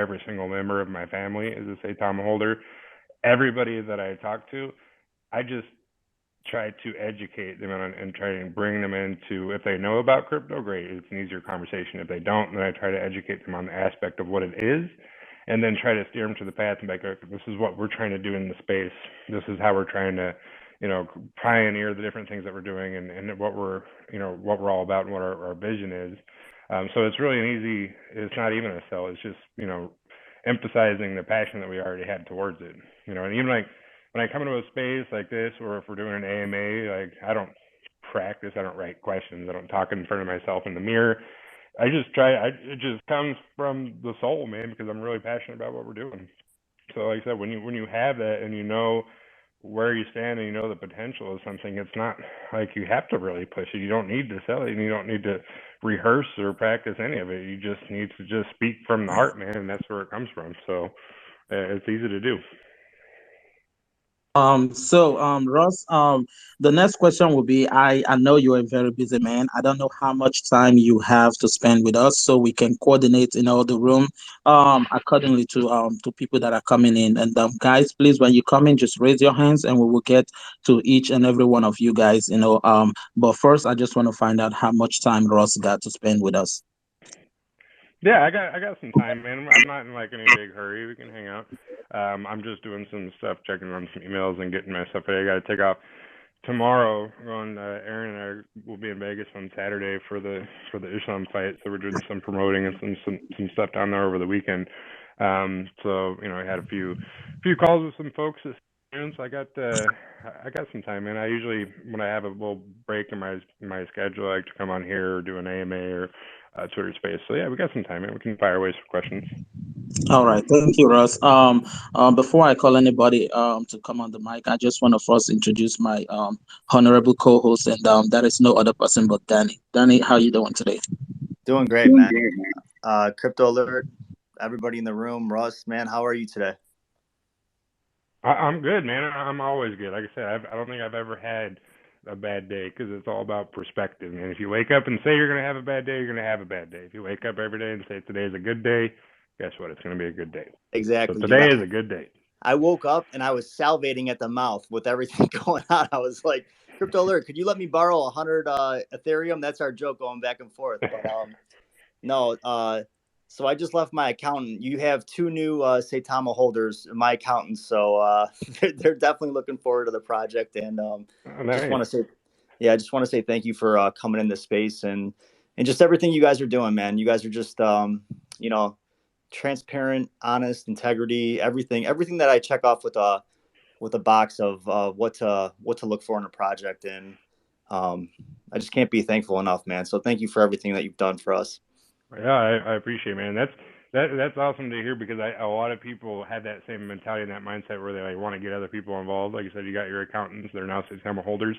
every single member of my family is a Saitama holder. Everybody that I talk to, I just try to educate them and try and bring them into, if they know about crypto, great, it's an easier conversation. If they don't, then I try to educate them on the aspect of what it is, and then try to steer them to the path and be like, okay, this is what we're trying to do in the space. This is how we're trying to, pioneer the different things that we're doing and what we're, what we're all about and what our vision is. So it's really it's not even a sell. It's just, emphasizing the passion that we already had towards it, and even like when I come into a space like this, or if we're doing an AMA, like I don't practice, I don't write questions, I don't talk in front of myself in the mirror. I just try. It just comes from the soul, man, because I'm really passionate about what we're doing. So, like I said, when you have that and you know where you stand and you know the potential of something, it's not like you have to really push it. You don't need to sell it, and you don't need to rehearse or practice any of it. You just need to just speak from the heart, man, and that's where it comes from. So, it's easy to do. Russ, the next question will be, I know you're a very busy man. I don't know how much time you have to spend with us so we can coordinate in all the room, accordingly to people that are coming in. And guys, please, when you come in, just raise your hands and we will get to each and every one of you guys, but first, I just want to find out how much time Russ got to spend with us. Yeah, I got some time, man. I'm not in like any big hurry. We can hang out. I'm just doing some stuff, checking on some emails and getting my stuff ready. I got to take off tomorrow. Going, Aaron and I will be in Vegas on Saturday for the Islam fight, so we're doing some promoting and some stuff down there over the weekend. So I had a few calls with some folks this afternoon, so I got some time, man. I usually, when I have a little break in my schedule, I like to come on here or do an AMA or Twitter space. So yeah, we got some time, man. We can fire away some questions. All right, thank you, Russ. Before I call anybody to come on the mic, I just want to first introduce my honorable co-host, and that is no other person but Danny. Danny, how you doing today? Doing great, man. Crypto alert, everybody in the room. Russ, man, how are you today? I'm good, man. I'm always good. Like I said, I don't think I've ever had a bad day because it's all about perspective. And if you wake up and say you're going to have a bad day, you're going to have a bad day. If you wake up every day and say today is a good day, guess what? It's going to be a good day. Exactly. So today is a good day. I woke up and I was salivating at the mouth with everything going on. I was like, Crypto alert, could you let me borrow 100 Ethereum? That's our joke going back and forth. But no, so I just left my accountant. You have two new Saitama holders, my accountants. So they're definitely looking forward to the project. And Nice. just want to say, I just want to say thank you for coming in this space and just everything you guys are doing, man. You guys are just, transparent, honest, integrity, everything that I check off with a box of what to look for in a project. And I just can't be thankful enough, man. So thank you for everything that you've done for us. Yeah, I appreciate it, man. That's awesome to hear because a lot of people have that same mentality and that mindset where they like want to get other people involved. Like you said, you got your accountants; they're now Saitama holders.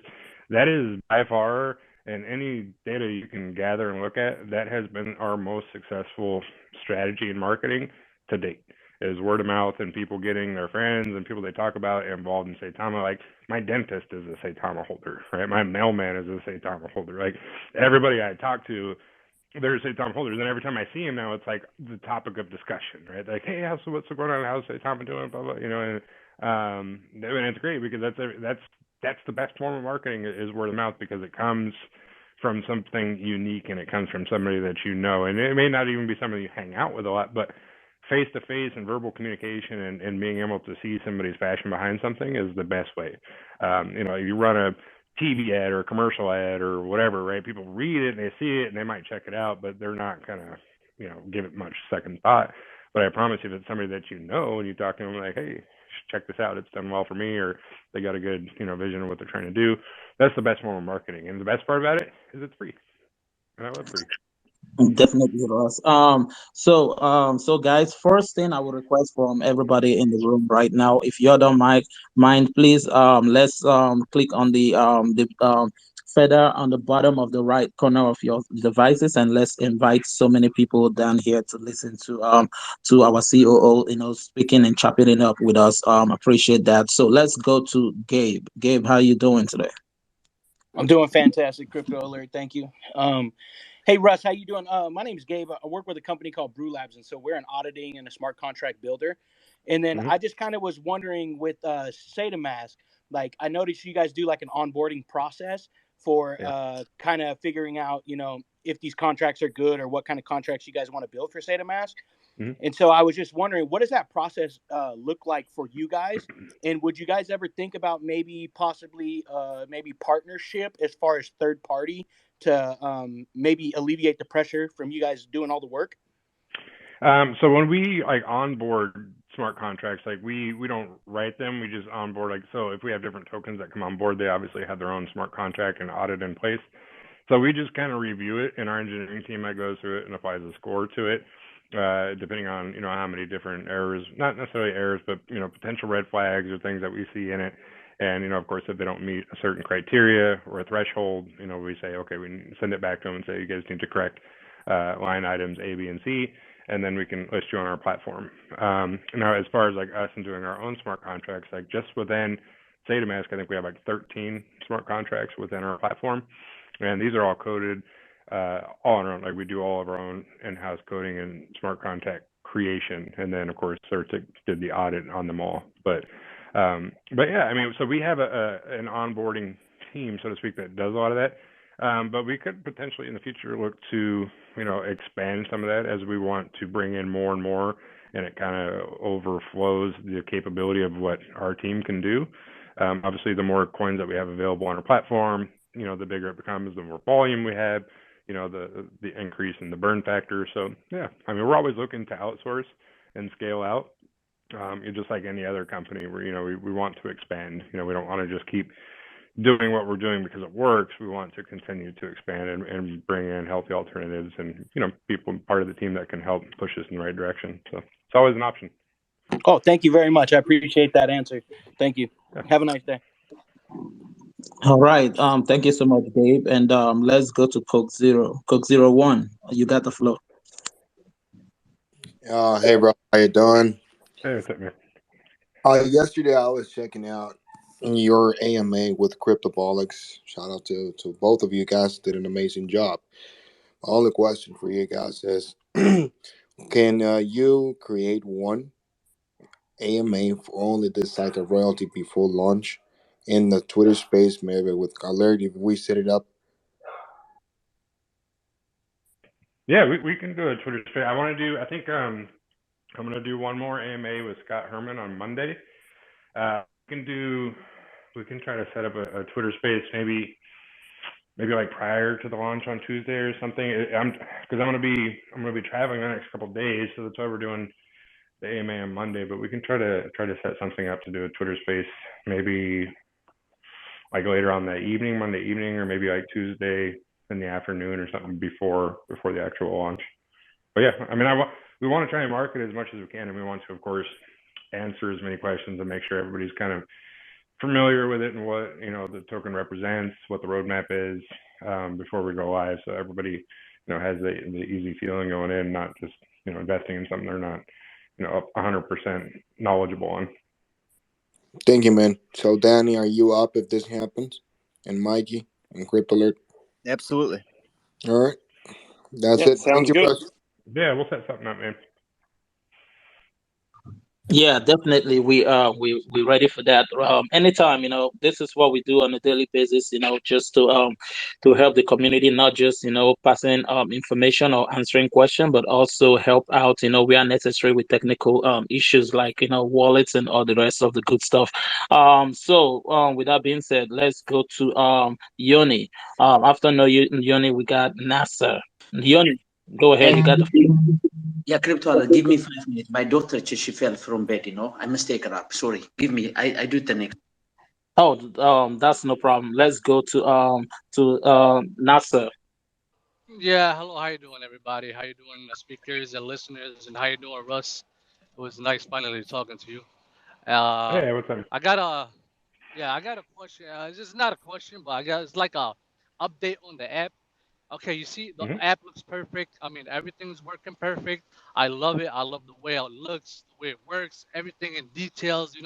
That is by far, and any data you can gather and look at, that has been our most successful strategy in marketing to date. Is word of mouth and people getting their friends and people they talk about involved in Saitama. Like my dentist is a Saitama holder, right? My mailman is a Saitama holder. Like everybody I talk to, they're Saitama holders, and every time I see him now, it's like the topic of discussion, right? Like, hey, what's going on? How's Saitama doing? Blah blah. And it's great because that's the best form of marketing is word of mouth because it comes from something unique and it comes from somebody that you know, and it may not even be somebody you hang out with a lot, but face to face and verbal communication and being able to see somebody's passion behind something is the best way. You run a TV ad or a commercial ad or whatever, right? People read it and they see it and they might check it out, but they're not gonna, give it much second thought. But I promise you, if it's somebody that you know and you talk to them like, hey, check this out, it's done well for me, or they got a good, vision of what they're trying to do. That's the best form of marketing. And the best part about it is it's free. And I love free. Definitely, Ross. So guys, first thing I would request from everybody in the room right now, if you don't mind, please, let's click on the feather on the bottom of the right corner of your devices, and let's invite so many people down here to listen to our COO, speaking and chopping it up with us. Appreciate that. So let's go to Gabe. Gabe, how you doing today? I'm doing fantastic, Crypto Alert. Thank you. Hey Russ, how you doing? My name's Gabe. I work with a company called Brew Labs, and so we're an auditing and a smart contract builder. And then Hmm. I just kind of was wondering with Saita Mask, like I noticed you guys do like an onboarding process for Yeah. kind of figuring out, if these contracts are good or what kind of contracts you guys want to build for Saita Mask. Hmm. And so I was just wondering, what does that process look like for you guys? And would you guys ever think about maybe possibly maybe partnership as far as third party to maybe alleviate the pressure from you guys doing all the work? So when we like onboard smart contracts, like we don't write them, we just onboard. Like, so if we have different tokens that come on board, they obviously have their own smart contract and audit in place. So we just kind of review it, and our engineering team that goes through it and applies a score to it, depending on how many different errors, not necessarily errors, but potential red flags or things that we see in it. And of course, if they don't meet a certain criteria or a threshold, we say, okay, we send it back to them and say, you guys need to correct line items A, B, and C, and then we can list you on our platform. Now, as far as like us and doing our own smart contracts, like just within SataMask, I think we have like 13 smart contracts within our platform, and these are all coded all on our own. Like we do all of our own in-house coding and smart contract creation, and then of course Certic did the audit on them all. But yeah, I mean, so we have an onboarding team, so to speak, that does a lot of that. But we could potentially in the future look to expand some of that as we want to bring in more and more, and it kind of overflows the capability of what our team can do. Obviously, the more coins that we have available on our platform, the bigger it becomes, the more volume we have, the increase in the burn factor. So yeah, I mean, we're always looking to outsource and scale out. Just like any other company, where we want to expand. We don't want to just keep doing what we're doing because it works. We want to continue to expand and bring in healthy alternatives and people part of the team that can help push us in the right direction. So it's always an option. Oh, thank you very much. I appreciate that answer. Thank you. Yeah. Have a nice day. All right. Thank you so much, Gabe. And let's go to Coke 01. You got the floor. Hey, bro, how you doing? Hey, what's up, man? Yesterday I was checking out your AMA with Cryptobolics. Shout out to both of you guys. Did an amazing job. My only question for you guys is, can you create one AMA for only this site of royalty before launch in the Twitter space, maybe with alert if we set it up? Yeah, we can do a Twitter space. I think I'm gonna do one more AMA with Scott Herman on Monday. Uh, we can do we can try to set up a Twitter space maybe like prior to the launch on Tuesday or something. I'm because I'm gonna be traveling the next couple of days, so that's why we're doing the AMA on Monday. But we can try to set something up to do a Twitter space maybe like later on the evening, Monday evening, or maybe like Tuesday in the afternoon or something before the actual launch. But yeah, I mean, we want to try and market as much as we can, and we want to, of course, answer as many questions and make sure everybody's kind of familiar with it and what the token represents, what the roadmap is, before we go live, so everybody has the easy feeling going in, not just investing in something they're not 100% knowledgeable on. Thank you, man. So, Danny, are you up if this happens? And Mikey and Crypto Alert? Absolutely. All right. That's Yeah, it. Thank sounds you, good. Russ. Yeah, we'll set something up, man. Yeah, definitely. We ready for that. Anytime, this is what we do on a daily basis. Just to help the community, not just passing information or answering questions, but also help out. We are necessary with technical issues like wallets and all the rest of the good stuff. So with that being said, let's go to Yoni. After no Yoni, we got NASA. Yoni, go ahead. You got the floor. Yeah, Crypto, give me 5 minutes. My daughter, she fell from bed, I must take her up. Sorry. Give me, I do it the next. Oh, that's no problem. Let's go to NASA. Yeah, hello, how you doing, everybody? How you doing, speakers and listeners, and how you doing, Russ? It was nice finally talking to you. Uh, Hey, what's up? I got a, yeah, I got a question. It's just not a question, but it's like a update on the app. Okay, you see, the Hmm. app looks perfect. I mean, everything's working perfect. I love it. I love the way it looks, the way it works, everything in details,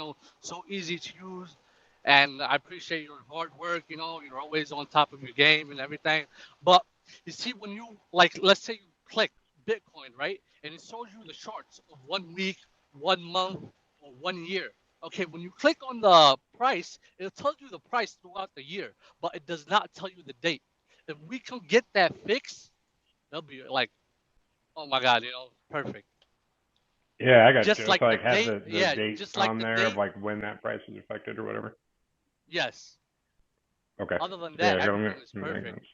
so easy to use. And I appreciate your hard work. You're always on top of your game and everything. But You see, when you like, let's say you click Bitcoin, right, and it shows you the charts of 1 week, 1 month, or 1 year. Okay, when you click on the price, it tells you the price throughout the year, but it does not tell you the date. If we can get that fixed, that'll be like, oh my God, perfect. Yeah, I got Just you. like So the like have date, the yeah, date just like on the there of date, like when that price was affected or whatever. yes. Okay. Other than that, Yeah, here, everything is let me perfect.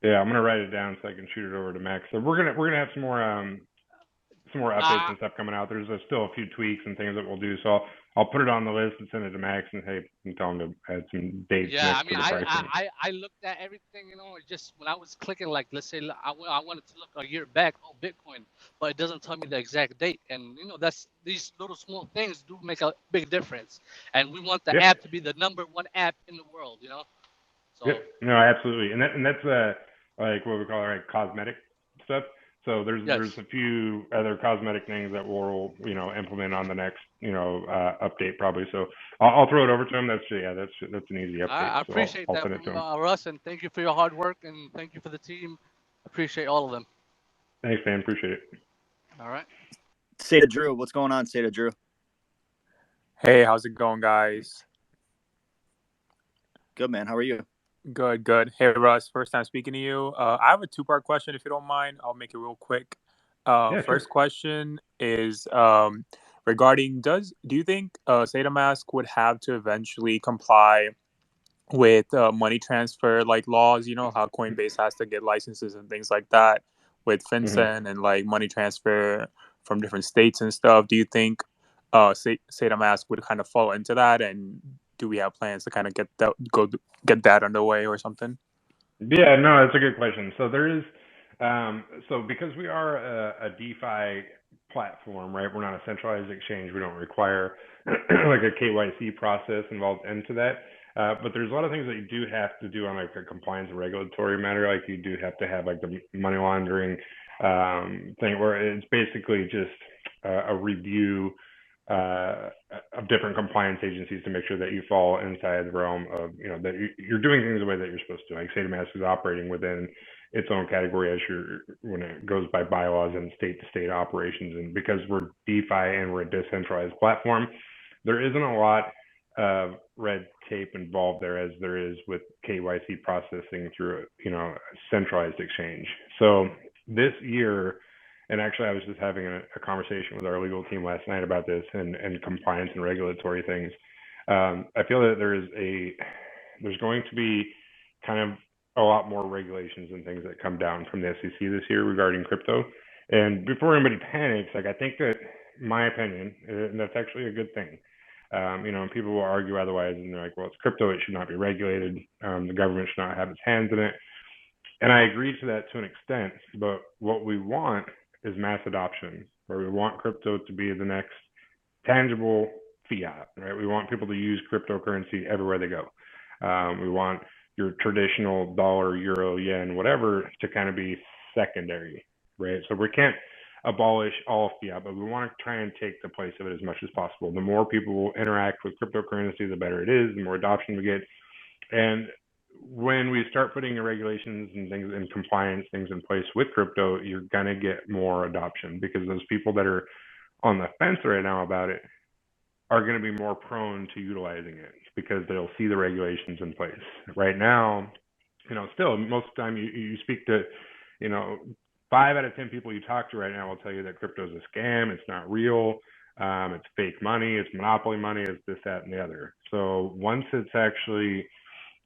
yeah, I'm gonna write it down so I can shoot it over to Max. So we're gonna have some more updates Uh, and stuff coming out. There's still a few tweaks and things that we'll do. So I'll put it on the list and send it to Max and hey, and tell him to add some dates Yeah, I next mean, to the pricing. I looked at everything, just when I was clicking, like, let's say I wanted to look a year back on Bitcoin, but it doesn't tell me the exact date. And, that's these little small things do make a big difference. And we want the Yep. app to be the #1 app in the world. Yep. So, No, absolutely. And that's like what we call like cosmetic stuff. So there's yes. a few other cosmetic things that we'll implement on the next update probably. So I'll throw it over to him. That's an easy update. I So appreciate I'll that send it from to him. Russ, and thank you for your hard work, and thank you for the team. Appreciate all of them. Thanks, man. Appreciate it. All right. Saita Drew, what's going on, Saita Drew? Hey, how's it going, guys? Good, man. How are you? Good, good. Hey, Russ, first time speaking to you. I have a two-part question, if you don't mind. I'll make it real quick. Yeah, First sure. question is regarding do you think SataMask would have to eventually comply with money transfer like laws? You know how Coinbase has to get licenses and things like that with FinCEN and like money transfer from different states and stuff. Do you think SataMask would kind of fall into that, and do we have plans to kind of get that underway or something? Yeah, no, that's a good question. So there is, so because we are a DeFi platform, right? We're not a centralized exchange. We don't require like a KYC process involved into that. But there's a lot of things that you do have to do on like a compliance and regulatory matter. Like you do have to have like the money laundering thing, where it's basically just a review of different compliance agencies to make sure that you fall inside the realm of, that you're doing things the way that you're supposed to. Like SataMask is operating within its own category when it goes by bylaws and state to state operations. And because we're DeFi and we're a decentralized platform, there isn't a lot of red tape involved there as there is with KYC processing through a centralized exchange. So this year, and actually, I was just having a conversation with our legal team last night about this and compliance and regulatory things. I feel that there's going to be kind of a lot more regulations and things that come down from the SEC this year regarding crypto. And before anybody panics, like I think that my opinion, and that's actually a good thing. And people will argue otherwise, and they're like, well, it's crypto, it should not be regulated. The government should not have its hands in it. And I agree to that to an extent, but what we want is mass adoption, where we want crypto to be the next tangible fiat, right? We want people to use cryptocurrency everywhere they go. We want your traditional dollar, euro, yen, whatever to kind of be secondary, right? So we can't abolish all fiat, but we want to try and take the place of it as much as possible. The more people will interact with cryptocurrency, the better it is, the more adoption we get. And when we start putting the regulations and things and compliance things in place with crypto, you're going to get more adoption, because those people that are on the fence right now about it are going to be more prone to utilizing it because they'll see the regulations in place. Right now, still most of the time you speak to, 5 out of 10 people you talk to right now will tell you that crypto is a scam. It's not real. It's fake money. It's monopoly money. It's this, that, and the other. So once it's actually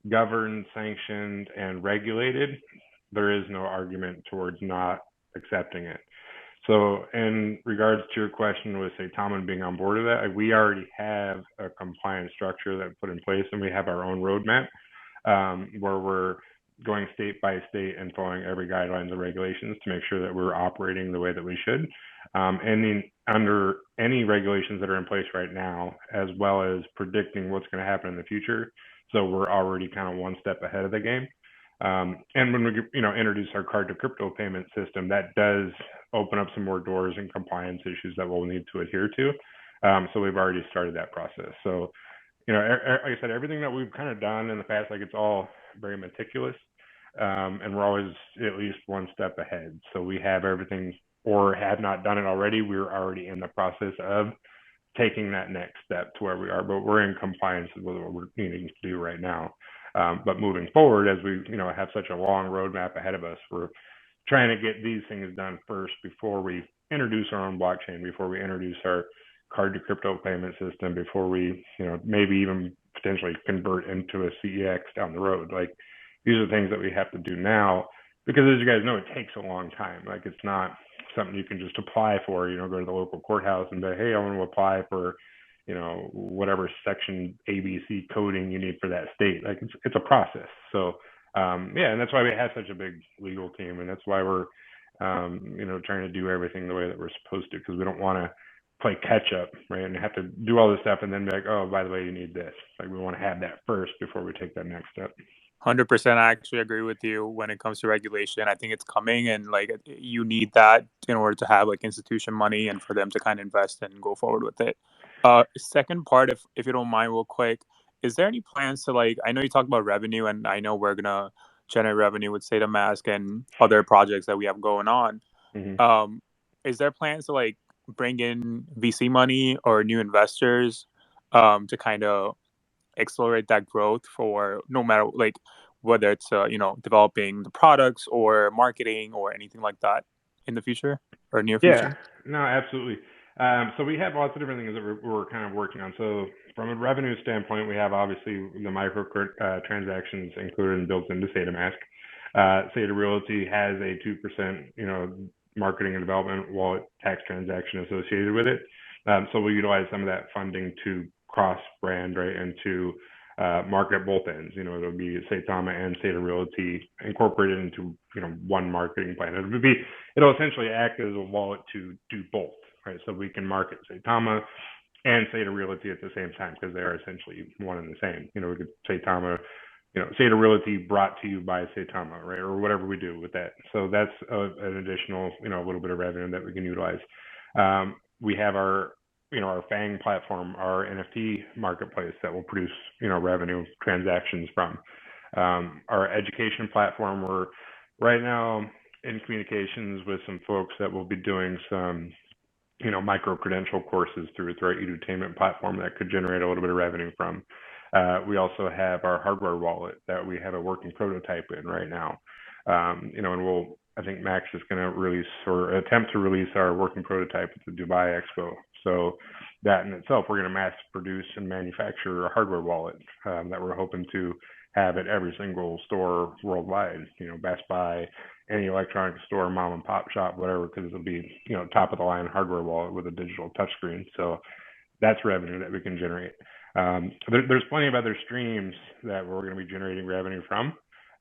governed, sanctioned, and regulated, there is no argument towards not accepting it. So in regards to your question with, say, Tom being on board with that, we already have a compliance structure that put in place, and we have our own roadmap where we're going state by state and following every guidelines and regulations to make sure that we're operating the way that we should. Under any regulations that are in place right now, as well as predicting what's going to happen in the future. So we're already kind of one step ahead of the game. And when we introduce our card to crypto payment system, that does open up some more doors and compliance issues that we'll need to adhere to. So we've already started that process. So, like I said, everything that we've kind of done in the past, like it's all very meticulous. and we're always at least one step ahead. So we have everything, or have not done it already. We're already in the process of taking that next step to where we are, but we're in compliance with what we're needing to do right now. But moving forward, as we have such a long roadmap ahead of us, we're trying to get these things done first before we introduce our own blockchain, before we introduce our card to crypto payment system, before we maybe even potentially convert into a CEX down the road. Like, these are things that we have to do now, because as you guys know, it takes a long time. Like, it's not something you can just apply for, go to the local courthouse and say, hey, I want to apply for whatever section ABC coding you need for that state. Like, it's a process. So yeah, and that's why we have such a big legal team, and that's why we're trying to do everything the way that we're supposed to, because we don't want to play catch up, right, and have to do all this stuff and then be like, oh, by the way, you need this. Like, we want to have that first before we take that next step. 100%. I actually agree with you when it comes to regulation. I think it's coming, and like, you need that in order to have like institution money and for them to kind of invest and go forward with it. Second part, if you don't mind, real quick, is there any plans to, like, I know you talked about revenue, and I know we're gonna generate revenue with Saita Mask and other projects that we have going on. Mm-hmm. Is there plans to like bring in VC money or new investors to kind of accelerate that growth, for no matter, like, whether it's developing the products or marketing or anything like that in the future or near future? Yeah, no, absolutely. So we have lots of different things that we're kind of working on. So from a revenue standpoint, we have obviously the micro transactions included and built into Saita Mask. Saita Realty has a 2%, marketing and development wallet tax transaction associated with it. So we'll utilize some of that funding to cross brand, right, and to market at both ends. It'll be Saitama and Saita Realty incorporated into one marketing plan. It'll essentially act as a wallet to do both, right? So we can market Saitama and Saita Realty at the same time, because they are essentially one and the same. We could Saitama, Saita Realty brought to you by Saitama, right, or whatever we do with that. So that's an additional, a little bit of revenue that we can utilize. We have our our FANG platform, our NFT marketplace that will produce, revenue transactions from. Our education platform, we're right now in communications with some folks that will be doing some, micro credential courses through our edutainment platform that could generate a little bit of revenue from. We also have our hardware wallet that we have a working prototype in right now. And I think Max is going to release or attempt to release our working prototype at the Dubai Expo. So that in itself, we're going to mass produce and manufacture a hardware wallet that we're hoping to have at every single store worldwide. Best Buy, any electronic store, mom and pop shop, whatever, because it'll be top of the line hardware wallet with a digital touchscreen. So that's revenue that we can generate. There's plenty of other streams that we're going to be generating revenue from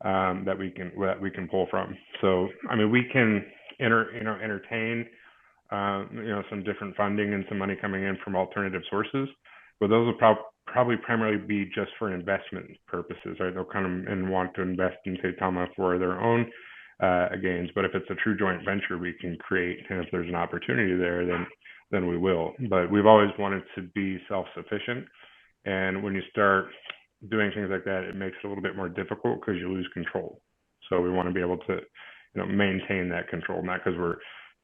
that we can pull from. So I mean, we can entertain some different funding and some money coming in from alternative sources, but those will probably primarily be just for investment purposes, right? They'll come and want to invest in Saitama for their own gains. But if it's a true joint venture we can create, and if there's an opportunity there, then we will. But we've always wanted to be self-sufficient, and when you start doing things like that, it makes it a little bit more difficult because you lose control. So we want to be able to maintain that control, not because we're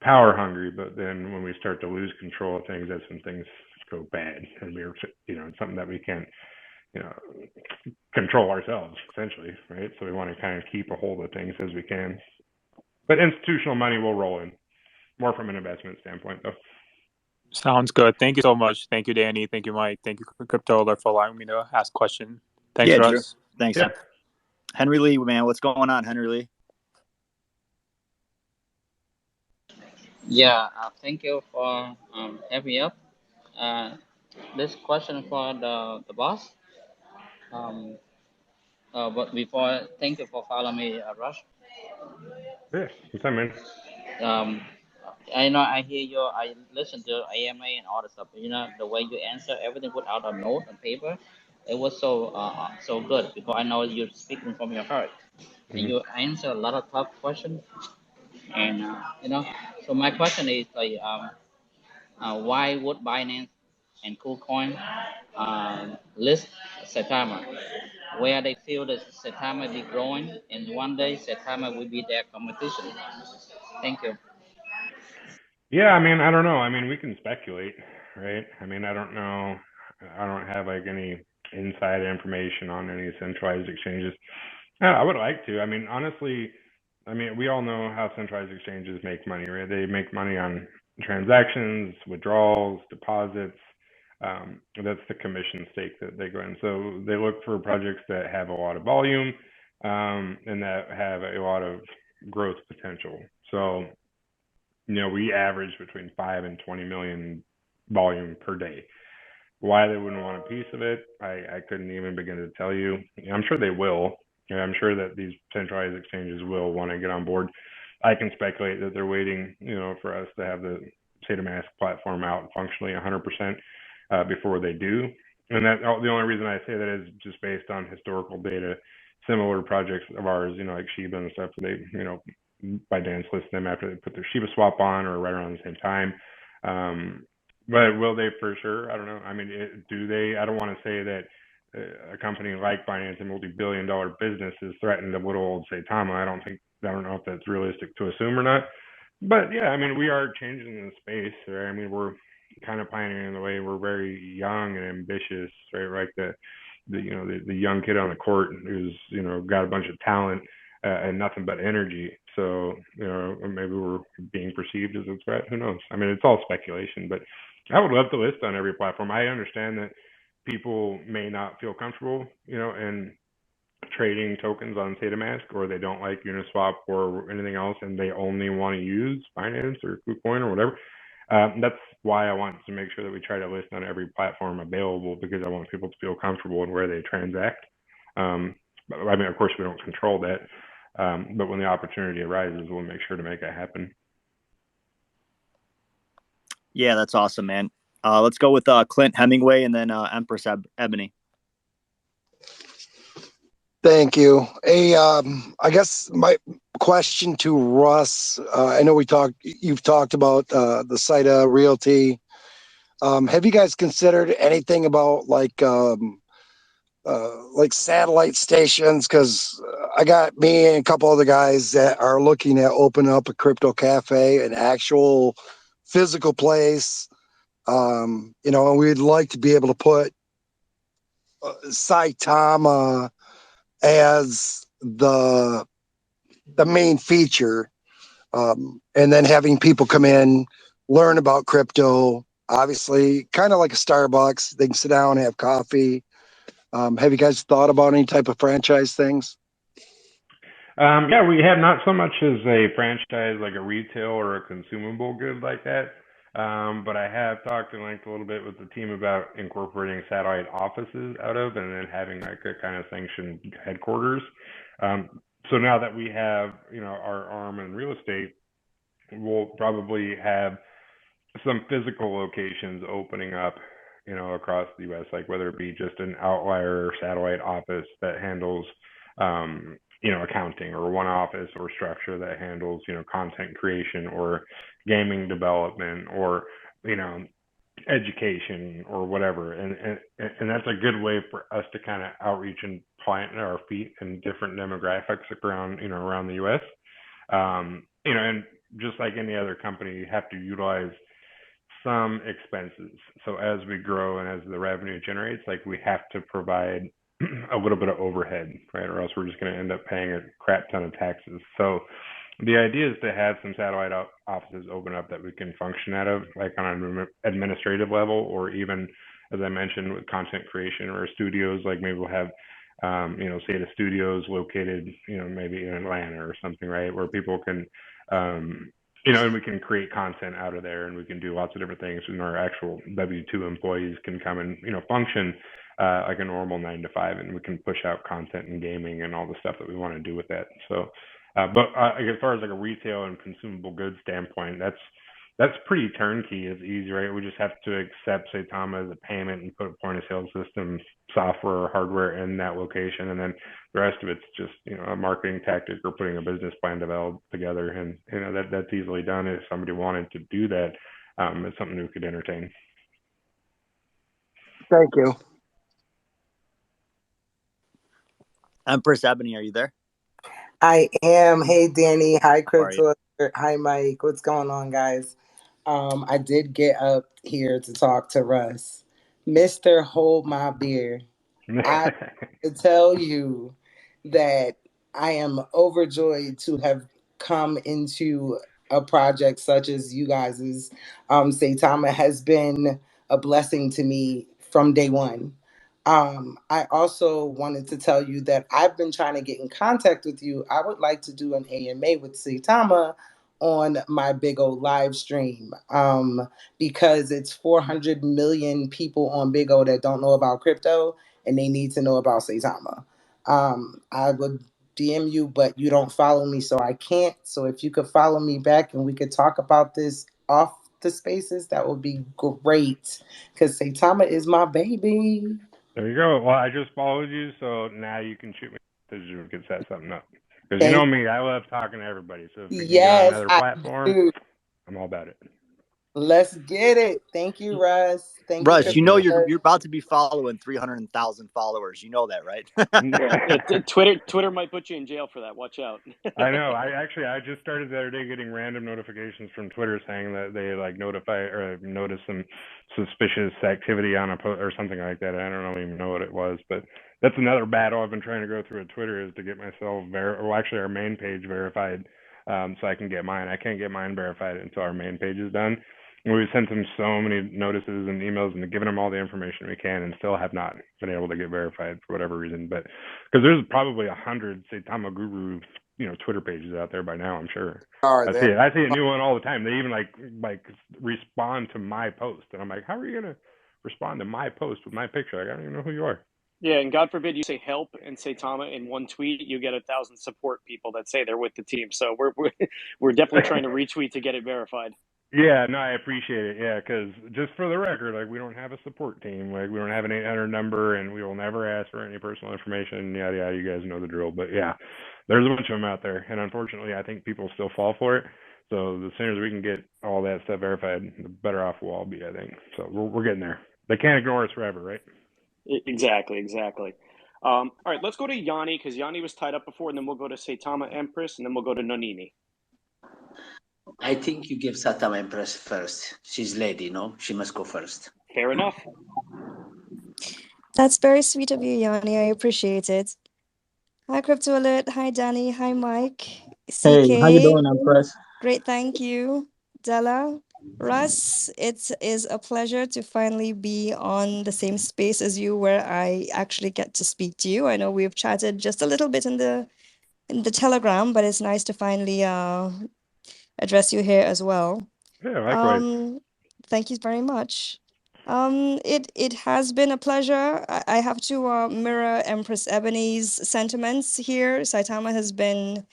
power hungry, but then when we start to lose control of things, that's when things go bad, and we're it's something that we can't control ourselves, essentially, right? So we want to kind of keep a hold of things as we can. But institutional money will roll in, more from an investment standpoint, though. Sounds good. Thank you so much. Thank you, Danny. Thank you, Mike. Thank you, Crypto Alert, for allowing me to ask questions. Thanks, Yeah, Russ. sure. Thanks. Yeah. Henry Lee, man, what's going on, Henry Lee? Yeah, thank you for having me up. This question for the boss. But before, thank you for following me, Rush. Yeah, what's up, man? I know I hear you. I listen to AMA and all the stuff. The way you answer everything without a note on paper, it was so good, because I know you're speaking from your heart. And you answer a lot of tough questions. And so my question is, like, why would Binance and KuCoin list Saitama, where they feel that Saitama be growing, and one day Saitama will be their competition. Thank you. Yeah, I mean, I don't know. I mean, we can speculate, right? I mean, I don't know. I don't have like any inside information on any centralized exchanges. I would like to. I mean, honestly, I mean, we all know how centralized exchanges make money, right? They make money on transactions, withdrawals, deposits. That's the commission stake that they go in. So they look for projects that have a lot of volume, and that have a lot of growth potential. So we average between 5 and 20 million volume per day. Why they wouldn't want a piece of it, I couldn't even begin to tell you. I'm sure they will. I'm sure that these centralized exchanges will want to get on board. I can speculate that they're waiting, for us to have the Saita Mask platform out functionally 100% before they do. And that the only reason I say that is just based on historical data. Similar projects of ours, like Shiba and stuff, they, ByteDance list them after they put their Shiba swap on or right around the same time. But will they for sure? I don't know. I mean, do they? I don't want to say that a company like Binance, a multi-billion-dollar business, is threatened a little old Saitama. I don't know if that's realistic to assume or not. But yeah, I mean, we are changing the space, right? I mean, we're kind of pioneering the way. We're very young and ambitious, right? Like the young kid on the court who's got a bunch of talent and nothing but energy. So maybe we're being perceived as a threat. Who knows? I mean, it's all speculation, but I would love to list on every platform. I understand that people may not feel comfortable, in trading tokens on SataMask, or they don't like Uniswap or anything else, and they only want to use Binance or KuCoin or whatever. That's why I want to make sure that we try to list on every platform available, because I want people to feel comfortable in where they transact. I mean, of course, we don't control that, but when the opportunity arises, we'll make sure to make it happen. Yeah, that's awesome, man. Let's go with Clint Hemingway and then Empress Ebony. Thank you. I guess my question to Russ, I know you've talked about the Saita Realty. Have you guys considered anything about like satellite stations? Because I got me and a couple other guys that are looking at opening up a crypto cafe, an actual physical place. And we'd like to be able to put Saitama as the main feature, and then having people come in, learn about crypto. Obviously, kind of like a Starbucks, they can sit down, have coffee. Have you guys thought about any type of franchise things? Yeah, we have not so much as a franchise, like a retail or a consumable good like that. But I have talked at length a little bit with the team about incorporating satellite offices out of, and then having like a kind of sanctioned headquarters. So now that we have, our arm in real estate, we'll probably have some physical locations opening up, across the U.S., like whether it be just an outlier satellite office that handles, accounting, or one office or structure that handles, content creation or gaming development or, education or whatever. And that's a good way for us to kind of outreach and plant our feet in different demographics around the U.S. And just like any other company, you have to utilize some expenses. So as we grow and as the revenue generates, like, we have to provide a little bit of overhead, right? Or else we're just going to end up paying a crap ton of taxes. So the idea is to have some satellite offices open up that we can function out of, like on an administrative level, or even, as I mentioned, with content creation or studios. Like maybe we'll have, say the studios located, maybe in Atlanta or something, right? Where people can, and we can create content out of there, and we can do lots of different things. And our actual W-2 employees can come and, function like a normal 9 to 5, and we can push out content and gaming and all the stuff that we want to do with that. So, but as far as like a retail and consumable goods standpoint, that's pretty turnkey. It's easy, right? We just have to accept Saitama as a payment and put a point of sale system, software or hardware in that location, and then the rest of it's just a marketing tactic or putting a business plan developed together. And that's easily done. If somebody wanted to do that, it's something we could entertain. Thank you. Empress Ebony, are you there? I am. Hey, Danny. Hi, How are you? Crypto. Hi, Mike. What's going on, guys? I did get up here to talk to Russ. Mr. Hold My Beer. I to tell you that I am overjoyed to have come into a project such as you guys's. Saitama has been a blessing to me from day one. I also wanted to tell you that I've been trying to get in contact with you. I would like to do an AMA with Saitama on my big old live stream because it's 400 million people on Big O that don't know about crypto and they need to know about Saitama. I would DM you, but you don't follow me, so I can't. So if you could follow me back and we could talk about this off the spaces, that would be great. Because Saitama is my baby. There you go. Well, I just followed you, so now you can shoot me a message and we can set something up. Because you Thank know me, I love talking to everybody. So if we can get on Yes, another I platform, do. I'm all about it. Let's get it. Thank you, Russ. Thank you, Russ, Thank you you, know man. you're about to be following 300,000 followers. You know that, right? Twitter might put you in jail for that. Watch out. I know. I just started the other day getting random notifications from Twitter saying that they like notify or notice some suspicious activity on a post or something like that. I don't even know what it was, but that's another battle I've been trying to go through at Twitter is to get myself well, actually our main page verified, so I can get mine. I can't get mine verified until our main page is done. We've sent them so many notices and emails and given them all the information we can, and still have not been able to get verified for whatever reason. But because there's probably 100 Saitama Guru, Twitter pages out there by now, I'm sure. Are I there? see it. I see a new one all the time. They even like respond to my post, and I'm like, how are you gonna respond to my post with my picture? Like, I don't even know who you are. Yeah, and God forbid you say help and say Tama in one tweet, you get 1,000 support people that say they're with the team. So we're definitely trying to retweet to get it verified. Yeah, no, I appreciate it. Yeah, because just for the record, like we don't have a support team. Like we don't have an 800 number, and we will never ask for any personal information. Yada yada. You guys know the drill. But yeah, there's a bunch of them out there, and unfortunately, I think people still fall for it. So the sooner we can get all that stuff verified, the better off we'll all be. I think. So we're getting there. They can't ignore us forever, right? Exactly. All right, let's go to Yanni because Yanni was tied up before, and then we'll go to Saitama Empress, and then we'll go to Nonini. I think you give Saitama Empress first. She's lady, no? She must go first. Fair enough. That's very sweet of you, Yanni. I appreciate it. Hi, Crypto Alert. Hi, Danny. Hi, Mike. Hey, how you CK. doing, Empress? Great, thank you. Della. Russ, it is a pleasure to finally be on the same space as you where I actually get to speak to you. I know we've chatted just a little bit in the Telegram, but it's nice to finally address you here as well. Yeah, likewise. Thank you very much. It has been a pleasure. I have to mirror Empress Ebony's sentiments here. Saitama has been,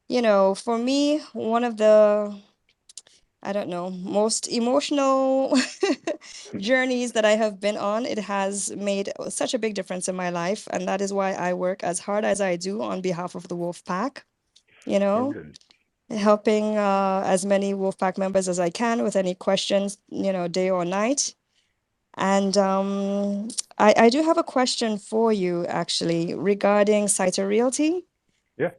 for me, one of the, I don't know, most emotional journeys that I have been on. It has made such a big difference in my life, and that is why I work as hard as I do on behalf of the Wolf Pack. Oh, good. Helping as many Wolfpack members as I can with any questions, day or night. And I do have a question for you, actually, regarding Saita Realty. Yeah.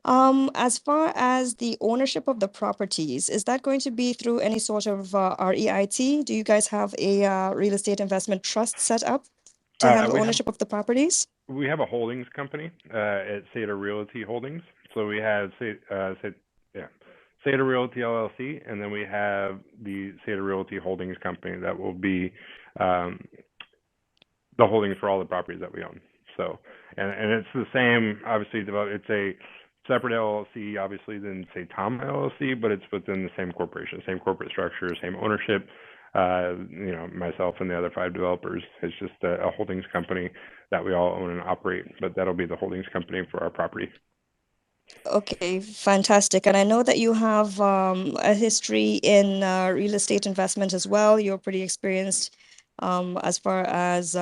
As far as the ownership of the properties, is that going to be through any sort of REIT? Do you guys have a real estate investment trust set up to handle ownership of the properties? We have a holdings company at Saita Realty Holdings. So we have Saita Realty LLC, and then we have the Saita Realty Holdings Company that will be the holdings for all the properties that we own. So, and it's the same, obviously, it's a separate LLC, obviously, than Saitama LLC, but it's within the same corporation, same corporate structure, same ownership. Myself and the other 5 developers. It's just a holdings company that we all own and operate, but that'll be the holdings company for our property. Okay, fantastic. And I know that you have a history in real estate investment as well. You're pretty experienced as far as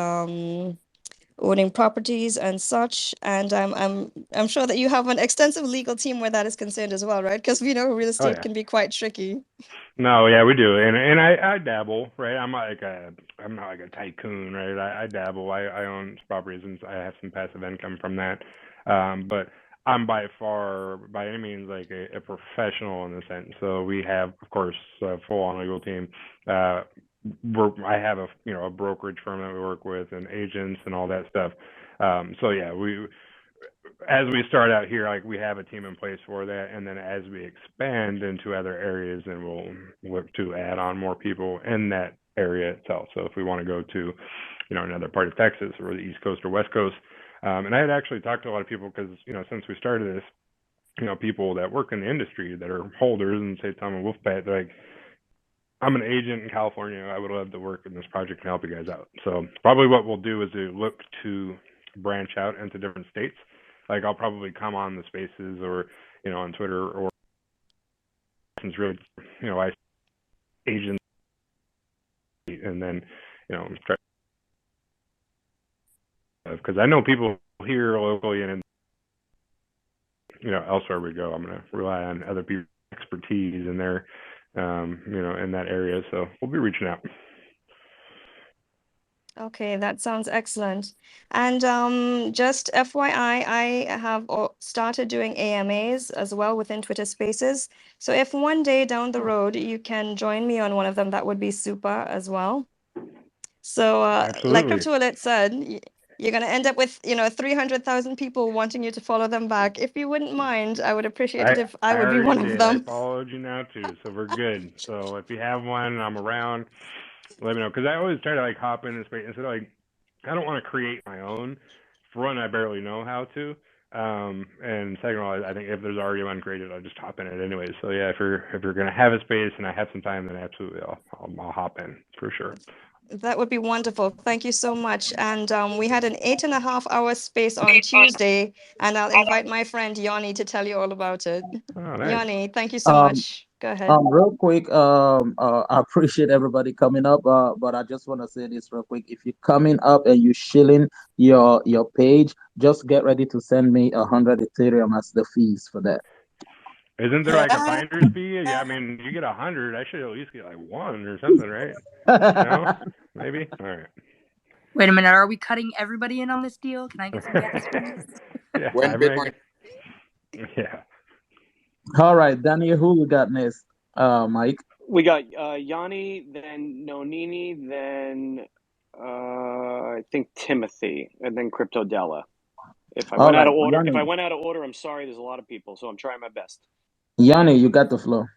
owning properties and such. And I'm sure that you have an extensive legal team where that is concerned as well, right? Because we know real Oh estate yeah. can be quite tricky. No, yeah, we do, and I dabble, right? I'm not like a tycoon, right? I dabble. I own properties and I have some passive income from that, but I'm by far, by any means, like a professional in the sense. So we have, of course, a full-on legal team. I have a brokerage firm that we work with and agents and all that stuff. So yeah, as we start out here, like we have a team in place for that, and then as we expand into other areas, then we'll look to add on more people in that area itself. So if we want to go to, another part of Texas or the East Coast or West Coast, and I had actually talked to a lot of people because since we started this, people that work in the industry that are holders and say Tom and Wolfpack, they're like, I'm an agent in California. I would love to work in this project and help you guys out. So probably what we'll do is look to branch out into different states. Like I'll probably come on the spaces or on Twitter or since really I agents and then try because I know people here locally and elsewhere we go. I'm going to rely on other people's expertise in their in that area. So we'll be reaching out. Okay, that sounds excellent. And just FYI, I have started doing AMAs as well within Twitter Spaces. So if one day down the road you can join me on one of them, that would be super as well. So like Absolutely. Crypto Alert said, you're going to end up with 300,000 people wanting you to follow them back. If you wouldn't mind, I would appreciate it if I would be one already of did. I them. followed you now too, so we're good. So if you have one, I'm around. Let me know because I always try to like hop in and space instead of like I don't want to create my own. For one, I barely know how to. And second of all, I think if there's already one created, I'll just hop in it anyway. So yeah, if you're gonna have a space and I have some time, then absolutely I'll hop in for sure. That would be wonderful. Thank you so much. And we had an 8.5-hour space on Tuesday, and I'll invite my friend Yanni to tell you all about it. Oh, nice. Yanni, thank you so Um, much. Go ahead. Real quick, I appreciate everybody coming up, but I just want to say this real quick. If you're coming up and you're shilling your page, just get ready to send me 100 Ethereum as the fees for that. Isn't there like a finder's fee? Yeah, I mean, you get 100. I should at least get like 1 or something, right? No, maybe. All right. Wait a minute. Are we cutting everybody in on this deal? Can I get some gas fees? Yeah, When Bitcoin. Yeah. All right, Daniel, who we got next? Mike. We got Yanni, then Nonini, then I think Timothy, and then Cryptodella. If I All went out right, of order, Yanni. I'm sorry. There's a lot of people, so I'm trying my best. Yanni, you got the floor.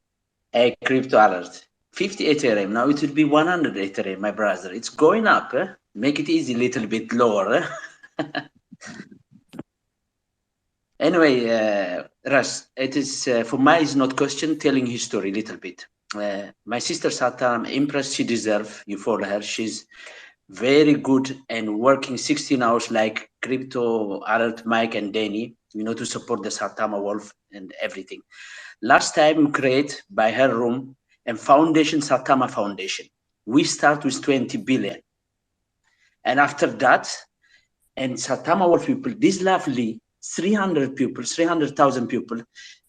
A crypto alert. 50 Ethereum. Now it will be 100 Ethereum, my brother. It's going up. Make it easy, little bit lower. Anyway, Russ, it is for my is not question, telling history a little bit. My sister Saita, I'm impressed. She deserves. You follow her. She's very good and working 16 hours like Crypto Alert, Mike and Danny, to support the Satama Wolf and everything. Last time we create by her room and foundation, Satama Foundation. We start with 20 billion. And after that, and Satama Wolf people, this lovely 300,000 people,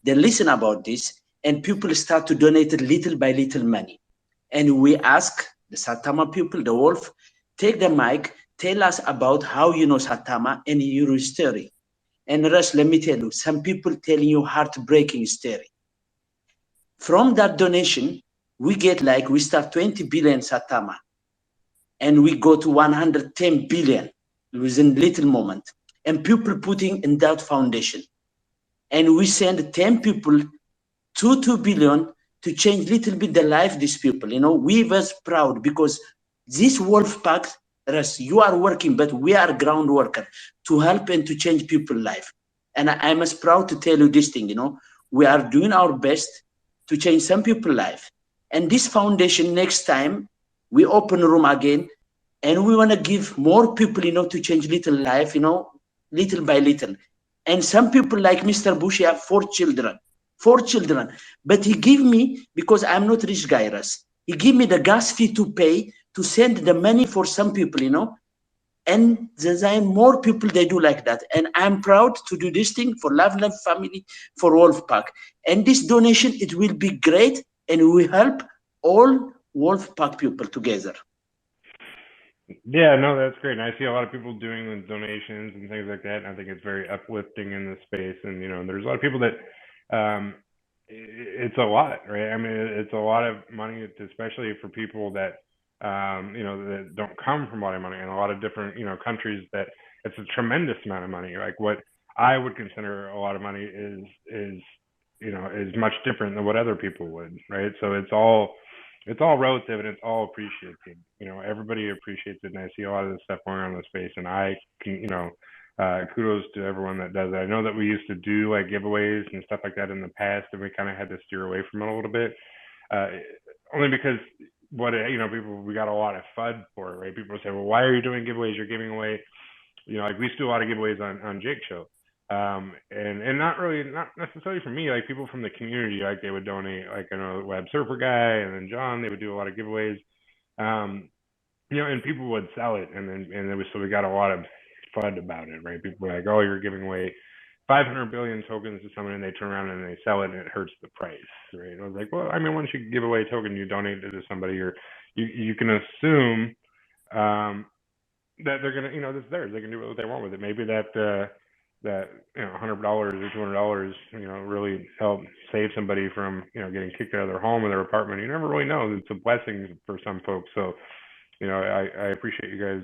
they listen about this and people start to donate little by little money. And we ask the Satama people, the Wolf, take the mic, tell us about how you know Satama and your story. And Russ, let me tell you, some people telling you heartbreaking story. From that donation, we get we start 20 billion Satama and we go to 110 billion within little moment. And people putting in that foundation. And we send 10 people to 2 billion to change little bit the life of these people. We was proud because this Wolf Pack, Russ, you are working, but we are ground worker to help and to change people's life. And I'm as proud to tell you this thing, we are doing our best to change some people's life. And this foundation, next time, we open a room again, and we want to give more people, to change little life, little by little. And some people like Mr. Bush have 4 children. 4 children. But he give me, because I'm not rich guy, Russ, he give me the gas fee to pay to send the money for some people, And there are more people they do like that. And I'm proud to do this thing for Love Life Family, for Wolfpack. And this donation, it will be great, and we will help all Wolfpack people together. Yeah, no, that's great. And I see a lot of people doing the donations and things like that. And I think it's very uplifting in this space. And, there's a lot of people that, it's a lot, right? I mean, it's a lot of money, especially for people that, that don't come from a lot of money, and a lot of different, countries that it's a tremendous amount of money. Like what I would consider a lot of money is much different than what other people would, right? So it's all relative, and it's all appreciated. Everybody appreciates it, and I see a lot of this stuff going on in the space, and I can, kudos to everyone that does it. I know that we used to do like giveaways and stuff like that in the past, and we kind of had to steer away from it a little bit, uh, only because people, we got a lot of FUD for it, right? People say, well, why are you doing giveaways? You're giving away, like we used to do a lot of giveaways on Jake's show. And not necessarily for me, like people from the community, like they would donate, like I know the Web Surfer guy and then John, they would do a lot of giveaways. Um, and people would sell it, so we got a lot of FUD about it, right? People were like, oh, you're giving away 500 billion tokens to someone, and they turn around and they sell it, and it hurts the price, right? I was like, well, I mean, once you give away a token, you donate it to somebody, you can assume that they're gonna, it's theirs. They can do what they want with it. Maybe that $100 or $200, really help save somebody from getting kicked out of their home or their apartment. You never really know. It's a blessing for some folks. So I appreciate you guys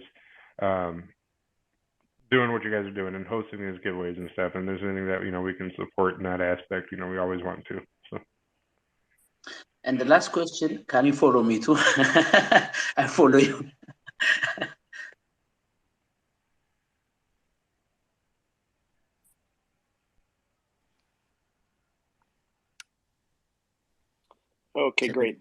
doing what you guys are doing and hosting these giveaways and stuff. And there's anything that we can support in that aspect, we always want to. So. And the last question, can you follow me too? I follow you. Okay, great.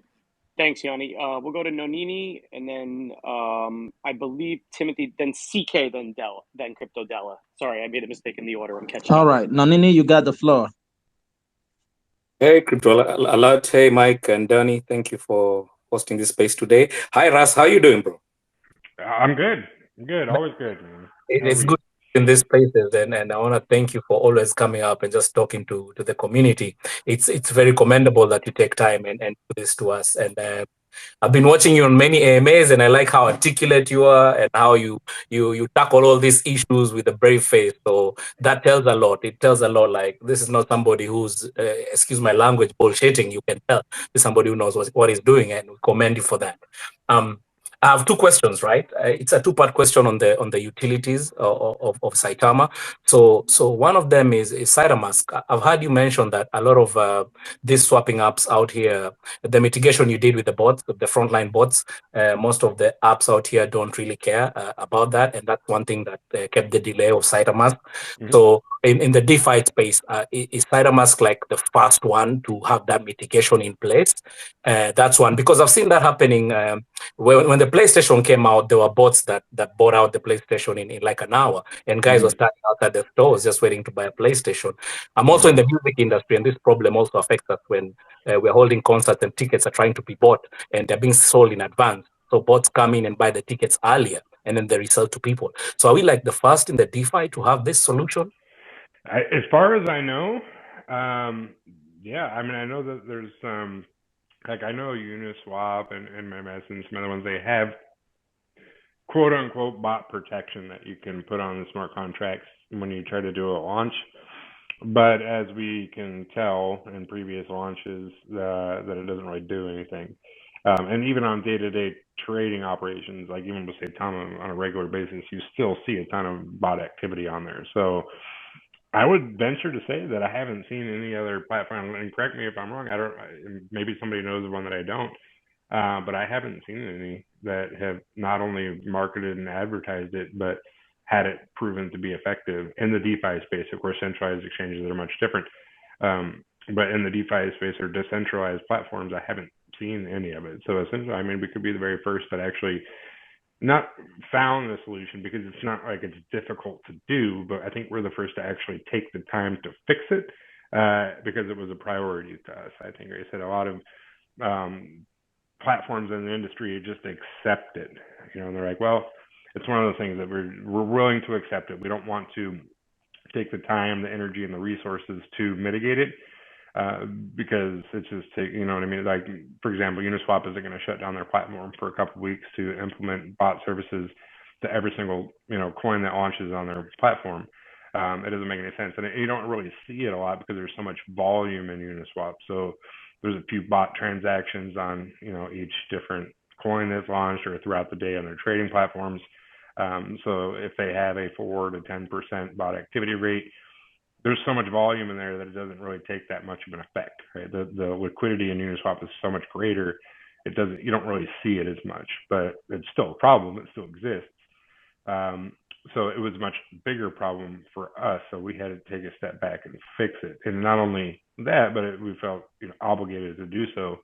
Thanks, Yanni. We'll go to Nonini, and then I believe Timothy, then CK, then Della, then Crypto Della. Sorry, I made a mistake in the order. I'm catching All up. right, Nonini, you got the floor. Hey, Crypto Alert. Hey, Mike and Danny. Thank you for hosting this space today. Hi, Russ. How you doing, bro? I'm good. I'm good. Always good, man. It's good in these spaces, and I want to thank you for always coming up and just talking to the community. It's very commendable that you take time and do this to us. And I've been watching you on many AMAs, and I like how articulate you are and how you tackle all these issues with a brave face. So that tells a lot. It tells a lot. Like, this is not somebody who's, excuse my language, bullshitting. You can tell this is somebody who knows what he's doing, and we commend you for that. I have two questions, right? It's a two-part question on the utilities of Saitama. So one of them is SaitaMask. I've heard you mention that a lot of these swapping apps out here, the mitigation you did with the bots, the frontline bots, most of the apps out here don't really care about that, and that's one thing that kept the delay of SaitaMask. Mm-hmm. So in the DeFi space, is SaitaMask like the first one to have that mitigation in place? That's one, because I've seen that happening. When the PlayStation came out, there were bots that bought out the PlayStation in like an hour, and guys were standing outside the stores just waiting to buy a PlayStation. I'm also in the music industry, and this problem also affects us when we're holding concerts and tickets are trying to be bought, and they're being sold in advance. So bots come in and buy the tickets earlier, and then they resell to people. So are we like the first in the DeFi to have this solution? As far as I know, yeah. I mean, I know that there's like I know Uniswap and MMS and some other ones, they have quote unquote bot protection that you can put on the smart contracts when you try to do a launch. But as we can tell in previous launches, that it doesn't really do anything. And even on day-to-day trading operations, like even with Saitama on a regular basis, you still see a ton of bot activity on there. So I would venture to say that I haven't seen any other platform, and correct me if I'm wrong. I don't. Maybe somebody knows of one that I don't, but I haven't seen any that have not only marketed and advertised it, but had it proven to be effective in the DeFi space. Of course, centralized exchanges are much different, but in the DeFi space or decentralized platforms, I haven't seen any of it. So essentially, I mean, we could be the very first that actually not found the solution, because it's not like it's difficult to do, but I think we're the first to actually take the time to fix it, because it was a priority to us. I think, like I said, a lot of platforms in the industry just accept it, and they're like, well, it's one of those things that we're willing to accept it. We don't want to take the time, the energy, and the resources to mitigate it. Because it's just you know what I mean. Like for example, Uniswap isn't going to shut down their platform for a couple of weeks to implement bot services to every single coin that launches on their platform. It doesn't make any sense, and you don't really see it a lot because there's so much volume in Uniswap. So there's a few bot transactions on each different coin that's launched or throughout the day on their trading platforms. So if they have a 4 to 10% bot activity rate, there's so much volume in there that it doesn't really take that much of an effect, right? The liquidity in Uniswap is so much greater. You don't really see it as much, but it's still a problem. It still exists. So it was a much bigger problem for us. So we had to take a step back and fix it. And not only that, but we felt obligated to do so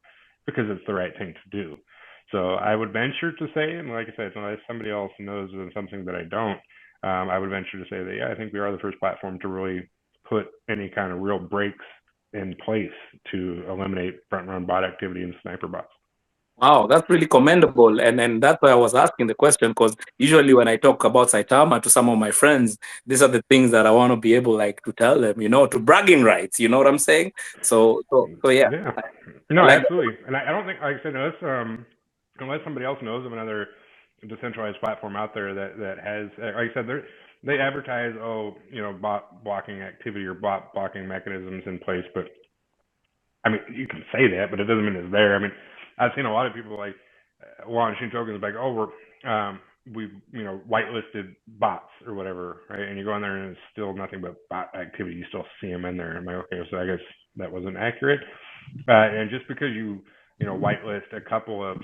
because it's the right thing to do. So I would venture to say, and like I said, unless somebody else knows something that I don't, I would venture to say that, yeah, I think we are the first platform to really put any kind of real breaks in place to eliminate front-run bot activity and sniper bots. Wow, that's really commendable. And that's why I was asking the question, because usually when I talk about Saitama to some of my friends, these are the things that I want to be able to tell them, to bragging rights, you know what I'm saying? So yeah. Yeah. No, absolutely. And I don't think, like I said, unless somebody else knows of another decentralized platform out there that has, like I said, they advertise, bot blocking activity or bot blocking mechanisms in place, but I mean, you can say that, but it doesn't mean it's there. I mean, I've seen a lot of people launching tokens we've whitelisted bots or whatever, right? And you go in there and it's still nothing but bot activity. You still see them in there. I'm like, okay, so I guess that wasn't accurate. And just because you whitelist a couple of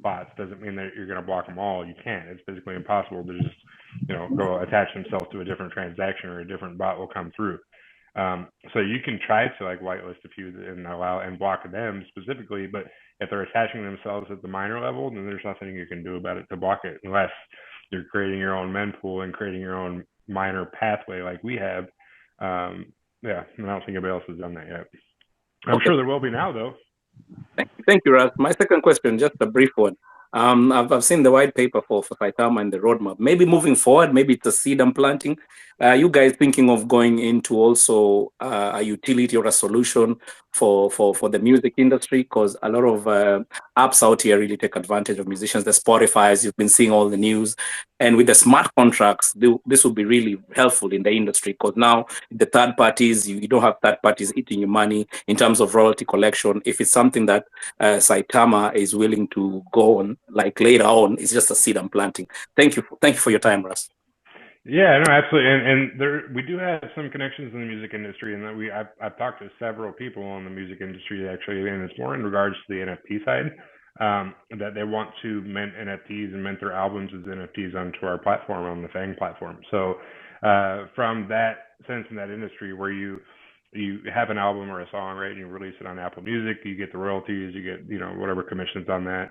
bots doesn't mean that you're going to block them all. You can't. It's physically impossible to just go attach themselves to a different transaction or a different bot will come through. So you can try to whitelist a few and allow and block them specifically, but if they're attaching themselves at the miner level, then there's nothing you can do about it to block it unless you're creating your own mempool and creating your own miner pathway like we have. Yeah, I don't think anybody else has done that yet. I'm sure there will be now, though. Thank you, Russ. My second question, just a brief one. I've seen the white paper for Saitama and the roadmap. Maybe moving forward, maybe it's a seed I'm planting. You guys thinking of going into also a utility or a solution for the music industry? Because a lot of apps out here really take advantage of musicians. The Spotify's, you've been seeing all the news. And with the smart contracts, this will be really helpful in the industry because now the third parties, you don't have third parties eating your money in terms of royalty collection. If it's something that Saitama is willing to go on, later on, it's just a seed I'm planting. Thank you for your time, Russ. Yeah, no, absolutely, and we do have some connections in the music industry, and I've talked to several people in the music industry actually, and it's more in regards to the NFT side, that they want to mint NFTs and mint their albums as NFTs onto our platform, on the Fang platform. So from that sense in that industry where you have an album or a song, right, and you release it on Apple Music, you get the royalties, you get whatever commissions on that.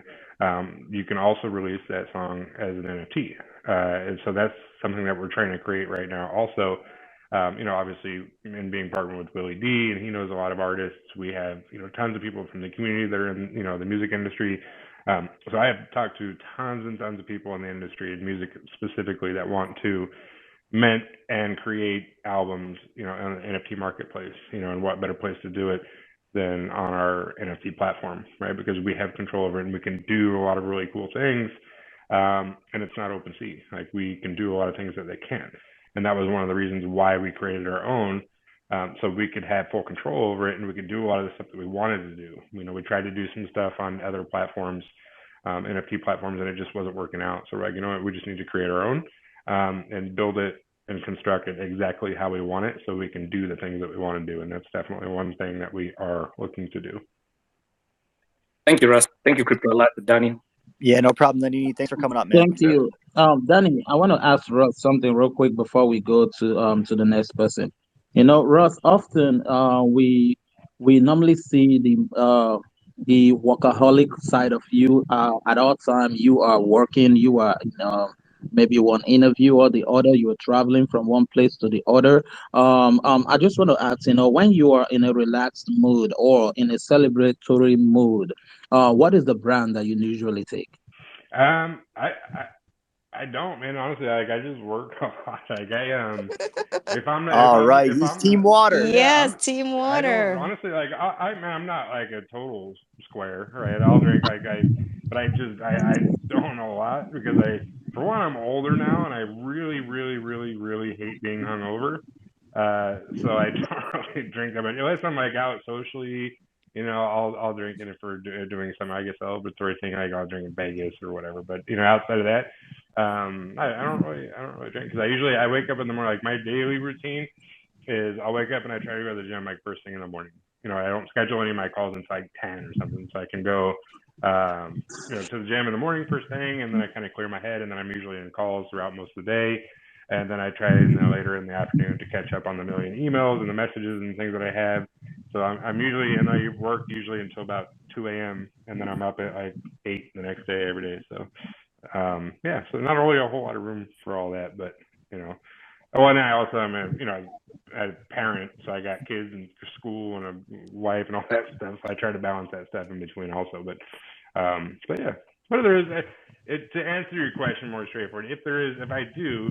You can also release that song as an NFT, and so that's something that we're trying to create right now. Also, obviously, in being partnered with Willie D, and he knows a lot of artists. We have tons of people from the community that are in the music industry. So I have talked to tons and tons of people in the industry, in music specifically, that want to mint and create albums, on the NFT marketplace, and what better place to do it than on our NFT platform, right? Because we have control over it and we can do a lot of really cool things. And it's not open sea. We can do a lot of things that they can't. And that was one of the reasons why we created our own, so we could have full control over it and we could do a lot of the stuff that we wanted to do. We tried to do some stuff on other platforms, NFT platforms, and it just wasn't working out. So we're like, you know what, we just need to create our own, and build it and construct it exactly how we want it so we can do the things that we want to do. And that's definitely one thing that we are looking to do. Thank you, Russ. Thank you, Crypto Lab, Danny. Yeah, no problem, Danny. Thanks for coming up, man. Thank you. Danny, I want to ask Russ something real quick before we go to the next person. Russ, often we normally see the workaholic side of you. At all time you are working, you are maybe one interview or the other, you are traveling from one place to the other. I just want to ask, when you are in a relaxed mood or in a celebratory mood, what is the brand that you usually take? I don't, man. Honestly, like I just work a lot. Like if I'm All right, if he's I'm Team Water. Yes, Team I don't Water. honestly like I'm not like a total square, right? I'll drink but I don't a lot because for one I'm older now and I really really really really hate being hungover. So I don't really drink that much unless I'm like out socially. I'll drink it if we're doing some, I guess, celebratory thing. Like I'll drink in Vegas or whatever. But outside of that, I don't really drink because I wake up in the morning. Like my daily routine is I'll wake up and I try to go to the gym like first thing in the morning. I don't schedule any of my calls until like 10 or something, so I can go to the gym in the morning first thing, and then I kind of clear my head, and then I'm usually in calls throughout most of the day. And then I try later in the afternoon to catch up on the million emails and the messages and things that I have. So I'm usually, and I work usually until about 2 a.m. and then I'm up at like 8 the next day every day. So so not really a whole lot of room for all that, but Oh, and I also am a parent, so I got kids and school and a wife and all that stuff. So I try to balance that stuff in between also. But yeah, but there is to answer your question more straightforward. If I do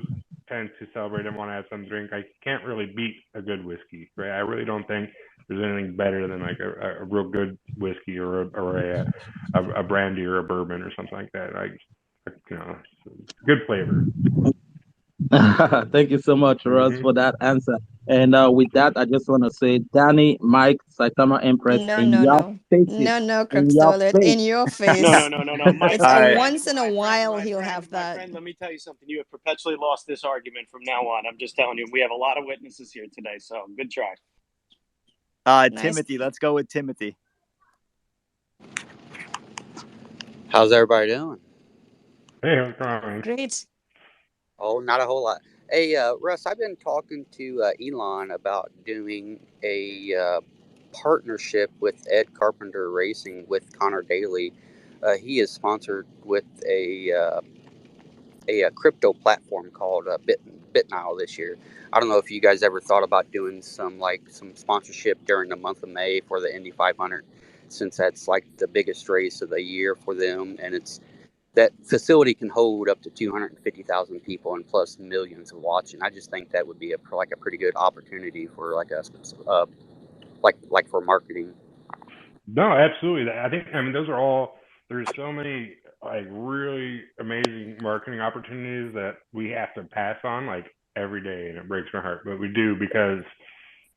tend to celebrate and want to have some drink, I can't really beat a good whiskey, right? I really don't think there's anything better than like a real good whiskey or a brandy or a bourbon or something like that. Good flavor. Thank you so much, Russ, Hmm. for that answer. And with that, I just want to say, Danny, Mike, Saitama Empress, No, in no, your no. faces, No, no, in your Cryptolet. face. In your No, face. no, no, no, no. It's All a right. once in a while he'll have My that. friend, let me tell you something. You have perpetually lost this argument from now on. I'm just telling you. We have a lot of witnesses here today, so good try. Nice. Timothy, let's go with Timothy. How's everybody doing? Hey, what's going on? Great. Oh, not a whole lot. Hey, Russ, I've been talking to Elon about doing a partnership with Ed Carpenter Racing with Connor Daly. He is sponsored with a crypto platform called BitNile this year. I don't know if you guys ever thought about doing some sponsorship during the month of May for the Indy 500, since that's like the biggest race of the year for them, and that facility can hold up to 250,000 people and plus millions of watching. I just think that would be a pretty good opportunity for like for marketing. No, absolutely. I mean those are all. There's so many like really amazing marketing opportunities that we have to pass on like every day, and it breaks my heart, but we do because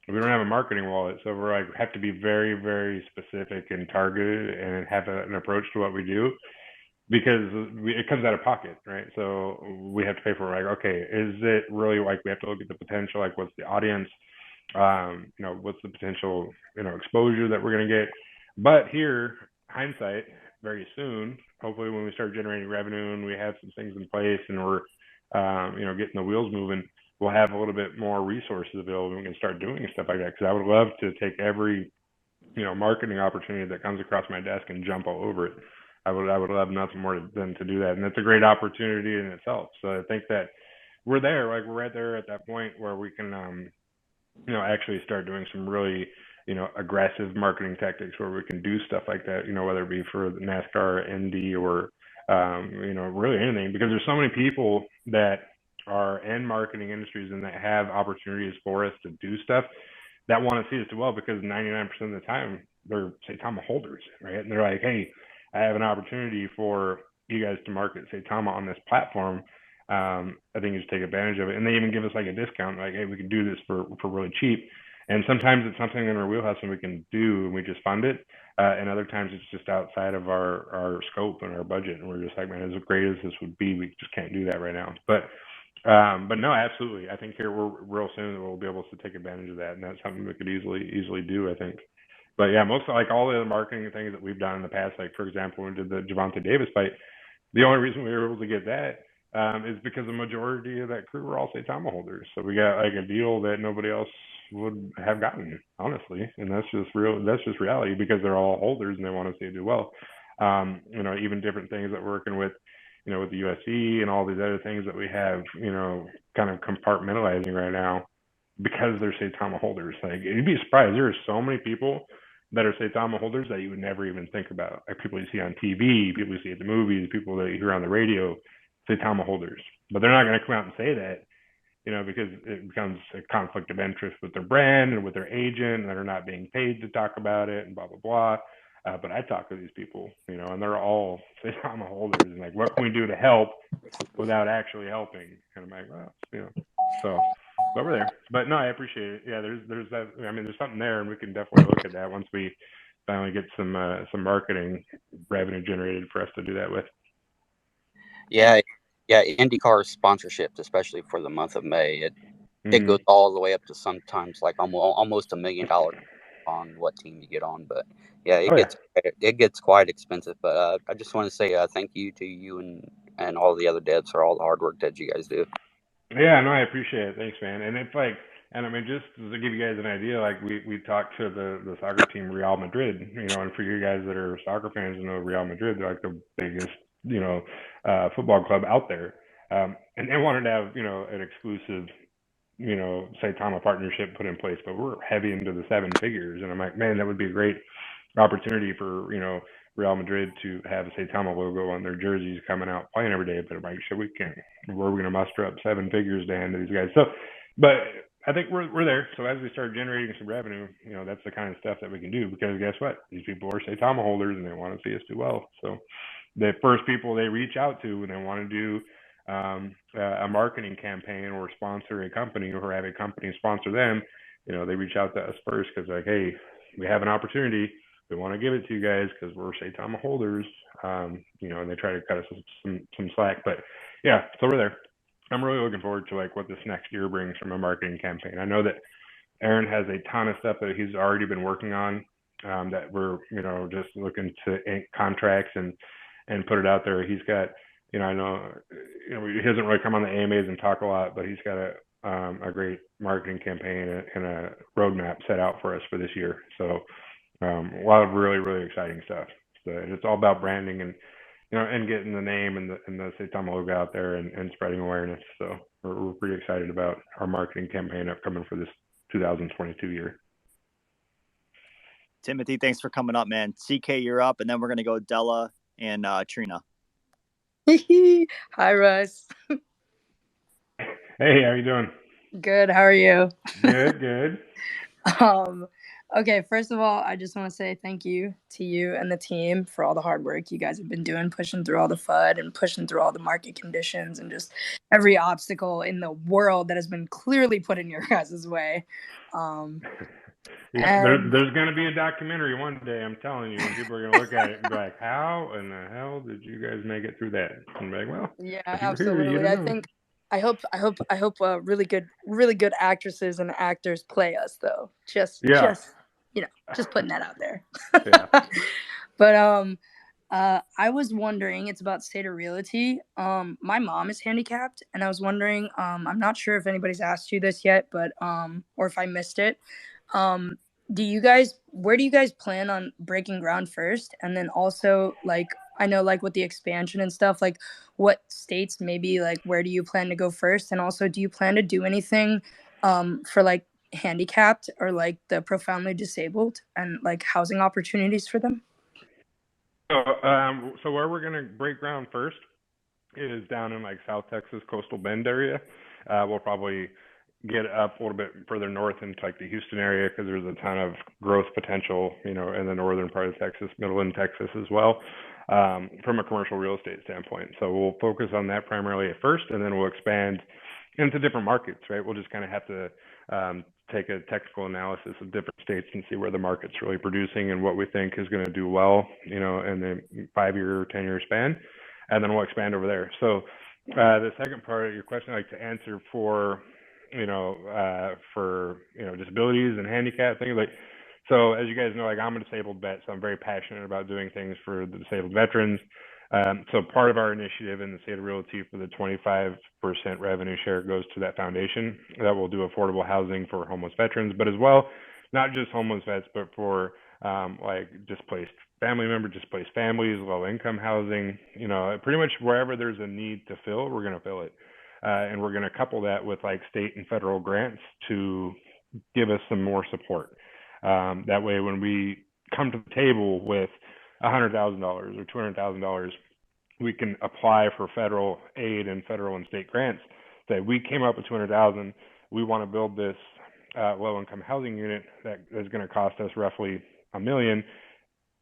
we don't have a marketing wallet, so we're like have to be very very specific and targeted and have an approach to what we do because it comes out of pocket, right? So we have to pay for it. Like, okay, is it really like we have to look at the potential, like what's the audience, what's the potential, exposure that we're going to get. But here, hindsight, very soon, hopefully when we start generating revenue and we have some things in place and we're, getting the wheels moving, we'll have a little bit more resources available and we can start doing stuff like that. Because I would love to take every, marketing opportunity that comes across my desk and jump all over it. I would love nothing more than to do that, and it's a great opportunity in itself. So I think that we're there, like we're right there at that point where we can, actually start doing some really, aggressive marketing tactics where we can do stuff like that, whether it be for the NASCAR, Indy, or, really anything, because there's so many people that are in marketing industries and that have opportunities for us to do stuff that want to see us do well because 99% of the time they're Saitama holders, right? And they're like, hey, I have an opportunity for you guys to market Saitama on this platform. I think you should take advantage of it. And they even give us like a discount, like, hey, we can do this for really cheap. And sometimes it's something in our wheelhouse and we can do and we just fund it. And other times it's just outside of our scope and our budget. And we're just like, man, as great as this would be, we just can't do that right now. But no, absolutely. I think here we're real soon we'll be able to take advantage of that, and that's something we could easily do. I think. But yeah, most like all the marketing things that we've done in the past, like for example, when we did the Javante Davis fight, the only reason we were able to get that is because the majority of that crew were all Saitama holders. So we got like a deal that nobody else would have gotten, honestly, and that's just real. That's just reality because they're all holders and they want to see it do well. Even different things that we're working with, with the USC and all these other things that we have, kind of compartmentalizing right now because they're Saitama holders. Like you'd be surprised. There are so many people that are Saitama holders that you would never even think about. Like people you see on TV, people you see at the movies, people that you hear on the radio. Saitama holders. But they're not going to come out and say that, because it becomes a conflict of interest with their brand and with their agent, and they're not being paid to talk about it and blah, blah, blah. But I talk to these people, and they're all Saitama holders, and like, what can we do to help without actually helping? And I'm like, well, so over there. But no, I appreciate it. Yeah, there's that. I mean, there's something there, and we can definitely look at that once we finally get some marketing revenue generated for us to do that with. Yeah, IndyCar sponsorships, especially for the month of May, it goes all the way up to sometimes like almost $1 million on what team you get on. But yeah, it gets quite expensive. But I just want to say thank you to you and all the other devs for all the hard work that you guys do. Yeah, no, I appreciate it. Thanks, man. And it's like, and I mean, just to give you guys an idea, like we talked to the soccer team Real Madrid, and for you guys that are soccer fans, Real Madrid, they're like the biggest, football club out there. And they wanted to have, an exclusive, Saitama partnership put in place, but we're heavy into the seven figures. And I'm like, man, that would be a great opportunity for, Real Madrid to have a Saitama logo on their jerseys coming out playing every day. But I'm like, shit, we can't. Where are we going to muster up seven figures to hand to these guys? So, but I think we're there. So as we start generating some revenue, that's the kind of stuff that we can do, because guess what? These people are Saitama holders and they want to see us do well. So the first people they reach out to when they want to do a marketing campaign or sponsor a company or have a company sponsor them, they reach out to us first, because like, hey, we have an opportunity. We want to give it to you guys because we're Saitama holders, and they try to cut us some slack. But yeah, so we're there. I'm really looking forward to like what this next year brings from a marketing campaign. I know that Aaron has a ton of stuff that he's already been working on, that we're just looking to ink contracts and put it out there. He's got, I know, he doesn't really come on the AMAs and talk a lot, but he's got a great marketing campaign and a roadmap set out for us for this year. So a lot of really, really exciting stuff. So it's all about branding and and getting the name and the Saitama logo out there and spreading awareness. So we're pretty excited about our marketing campaign upcoming for this 2022 year. Timothy, thanks for coming up, man. CK, you're up, and then we're gonna go Della and Trina. Hi, Russ. Hey, how you doing? Good. How are you? Good. Okay, first of all, I just want to say thank you to you and the team for all the hard work you guys have been doing, pushing through all the FUD and pushing through all the market conditions and just every obstacle in the world that has been clearly put in your guys' way. Yeah, there's going to be a documentary one day, I'm telling you, and people are going to look at it and be like, how in the hell did you guys make it through that? And be like, well, yeah, absolutely. I hope really good actresses and actors play us, though. Just putting that out there. Yeah. But I was wondering, it's about Saita Realty. My mom is handicapped, and I was wondering, I'm not sure if anybody's asked you this yet, but or if I missed it. Where do you guys plan on breaking ground first? And then also, like, I know, like, with the expansion and stuff, like, what states, maybe, like, where do you plan to go first? And also, do you plan to do anything for, like, handicapped or, like, the profoundly disabled and, like, housing opportunities for them? So where we're going to break ground first is down in, like, South Texas, Coastal Bend area. We'll probably get up a little bit further north into like the Houston area, because there's a ton of growth potential, in the northern part of Texas, Midland, Texas as well, from a commercial real estate standpoint. So we'll focus on that primarily at first, and then we'll expand into different markets, right? We'll just kind of have to take a technical analysis of different states and see where the market's really producing and what we think is going to do well, in the 5-year or 10-year span, and then we'll expand over there. So the second part of your question, I'd like to answer for disabilities and handicap things. Like, so as you guys know, like, I'm a disabled vet, so I'm very passionate about doing things for the disabled veterans. So part of our initiative in the state of Realty for the 25% revenue share goes to that foundation that will do affordable housing for homeless veterans, but as well, not just homeless vets, but for like displaced family members, displaced families, low income housing, pretty much wherever there's a need to fill, we're going to fill it. And we're going to couple that with like state and federal grants to give us some more support. That way, when we come to the table with $100,000 or $200,000, we can apply for federal aid and federal and state grants. Say we came up with 200,000. We want to build this low-income housing unit that is going to cost us roughly $1 million.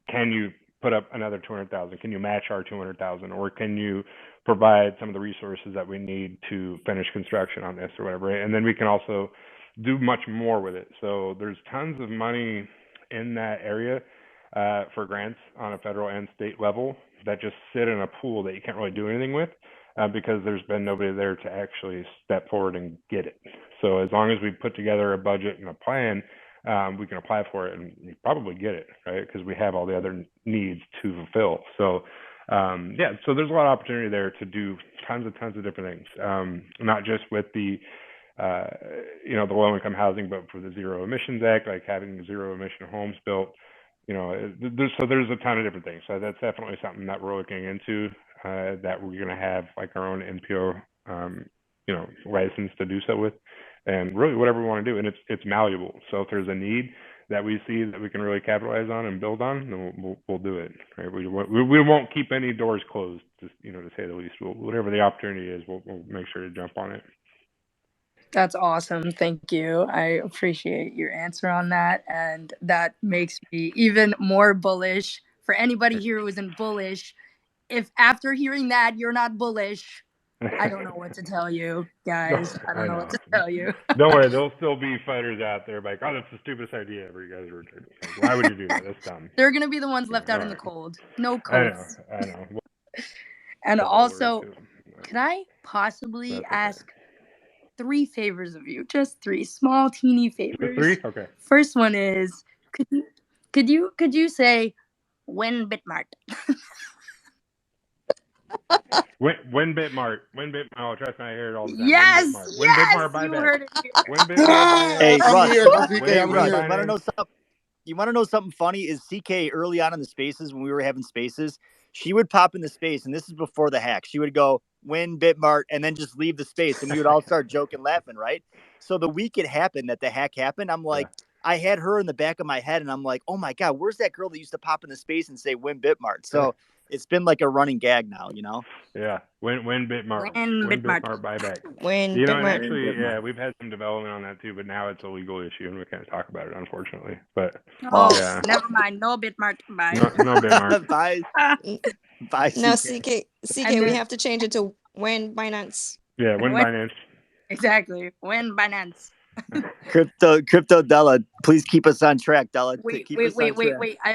Can you put up another 200,000? Can you match our 200,000, or can you provide some of the resources that we need to finish construction on this or whatever? Right? And then we can also do much more with it. So there's tons of money in that area for grants on a federal and state level that just sit in a pool that you can't really do anything with because there's been nobody there to actually step forward and get it. So as long as we put together a budget and a plan, we can apply for it and probably get it, right? Because we have all the other needs to fulfill. So yeah, so there's a lot of opportunity there to do tons of different things, not just with the the low income housing, but for the Zero Emissions Act, like having zero emission homes built. There's a ton of different things. So that's definitely something that we're looking into, that we're going to have like our own NPO, license to do so with, and really whatever we want to do. And it's malleable. So if there's a need that we see that we can really capitalize on and build on, then we'll do it. Right? We won't keep any doors closed, just, to say the least. Whatever the opportunity is, we'll make sure to jump on it. That's awesome. Thank you. I appreciate your answer on that. And that makes me even more bullish. For anybody here who isn't bullish, if after hearing that you're not bullish, I don't know what to tell you, guys. I don't know what to tell you. Don't worry, there'll still be fighters out there like, oh, that's the stupidest idea ever. You guys were like, why would you do that? That's dumb. They're going to be the ones left out in the cold. No coats. I know. And also, could I possibly ask 3 favors of you? Just 3 small, teeny favors. 3? Okay. First one is, could you say when Bitmart? When Bitmart. Oh, trust me, I hear it all the time. Yes, when Bitmart buyback. You heard it here. When Bitmart buyback. Hey, Russ, you want to know something funny? Is CK early on in the spaces, when we were having spaces, she would pop in the space, and this is before the hack. She would go, when Bitmart, and then just leave the space, and we would all start joking, laughing, right? So the week it happened, that the hack happened, I'm like, I had her in the back of my head, and I'm like, oh my God, where's that girl that used to pop in the space and say, when Bitmart? So it's been like a running gag now, Yeah, when Bitmart. When Bitmart buyback. When and Bitmart. actually, yeah, we've had some development on that too, but now it's a legal issue, and we can't talk about it, unfortunately. But yeah. Never mind, no Bitmart. Bye. No Bitmart. Bye. Bye. Now, CK. we have to change it to when Binance. Yeah, when Binance. Exactly, when Binance. Crypto Della, please keep us on track, Della. Wait. I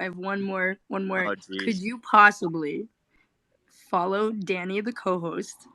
have one more. Oh, could you possibly follow Danny, the co-host?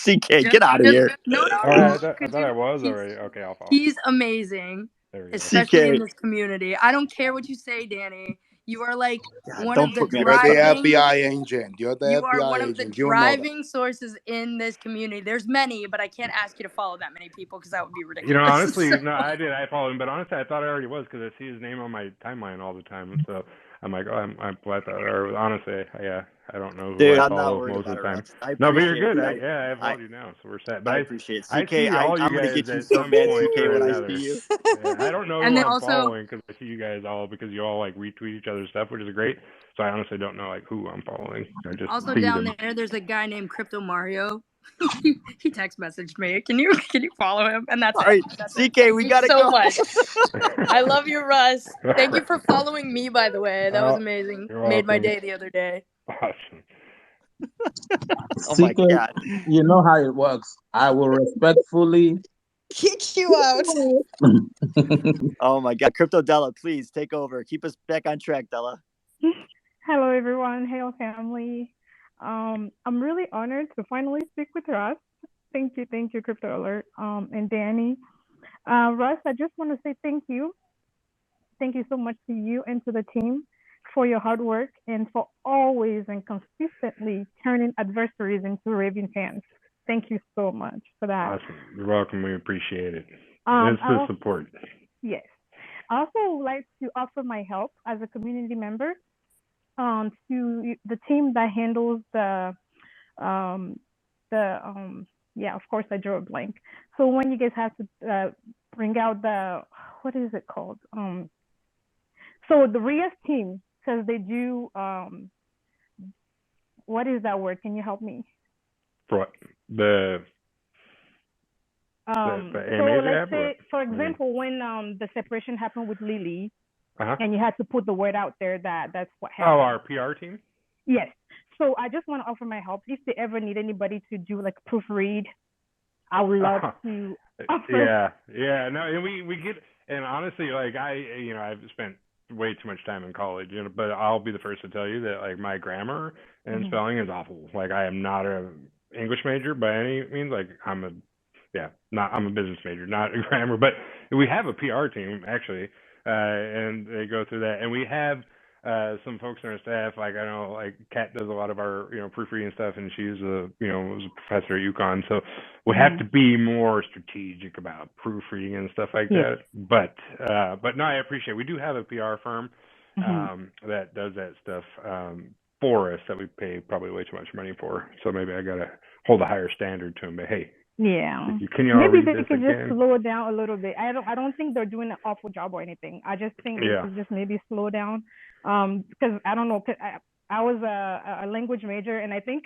CK, get out of here. No. I thought I was already. Okay, I'll follow. He's amazing, especially in this community. I don't care what you say, Danny. You are like one of the FBI agent. You're the you FBI are one agent. of the driving sources in this community. There's many, but I can't ask you to follow that many people because that would be ridiculous. Honestly, no, I did. I followed him, but honestly, I thought I already was because I see his name on my timeline all the time. So I'm like, oh, I thought. Or honestly, yeah, I don't know who I follow most of the time. No, but you're good. I have followed you now, so we're set. But I appreciate it. CK, I see all you guys at some point or another. I don't know who I'm following because I see you guys all because you all like retweet each other's stuff, which is great. So I honestly don't know like who I'm following. I just also down there, there's a guy named Crypto Mario. he text messaged me. Can you follow him? And that's all right. CK, we gotta go. So much. I love you, Russ. Thank you for following me. By the way, that was amazing. Made my day the other day. Awesome. Oh my God. You know how it works. I will respectfully kick you out. Oh my God. Crypto Della, please take over. Keep us back on track, Della. Hello, everyone. Hail family. I'm really honored to finally speak with Russ. Thank you, Crypto Alert, and Danny. Russ, I just want to say thank you. Thank you so much to you and to the team for your hard work and for always and consistently turning adversaries into raving fans. Thank you so much for that. Awesome. You're welcome. We appreciate it. It's the support. Yes. I also would like to offer my help as a community member to the team that handles of course I drew a blank. So when you guys have to bring out what is it called? So the RIAS team says they do what is that word? Can you help me? For what? The So AMA let's say, for example, when the separation happened with Lily, and you had to put the word out there that's what happened. Oh, our PR team? Yes. So I just want to offer my help. If they ever need anybody to do like proofread, I would love to offer. Yeah. No, and we get, and honestly, like I've spent way too much time in college, but I'll be the first to tell you that like my grammar and spelling is awful. Like I am not a English major by any means. Like I'm a business major, not a grammar. But we have a PR team actually, and they go through that, and we have some folks on our staff. Like I know, like Kat does a lot of our proofreading stuff, and she's was a professor at UConn. So we have to be more strategic about proofreading and stuff like that. But no, I appreciate it. We do have a PR firm that does that stuff for us that we pay probably way too much money for. So maybe I gotta hold a higher standard to them. But hey. Yeah. Maybe they could just slow it down a little bit. I don't think they're doing an awful job or anything. I just think they could just maybe slow down. Because I don't know. Cause I was a language major, and I think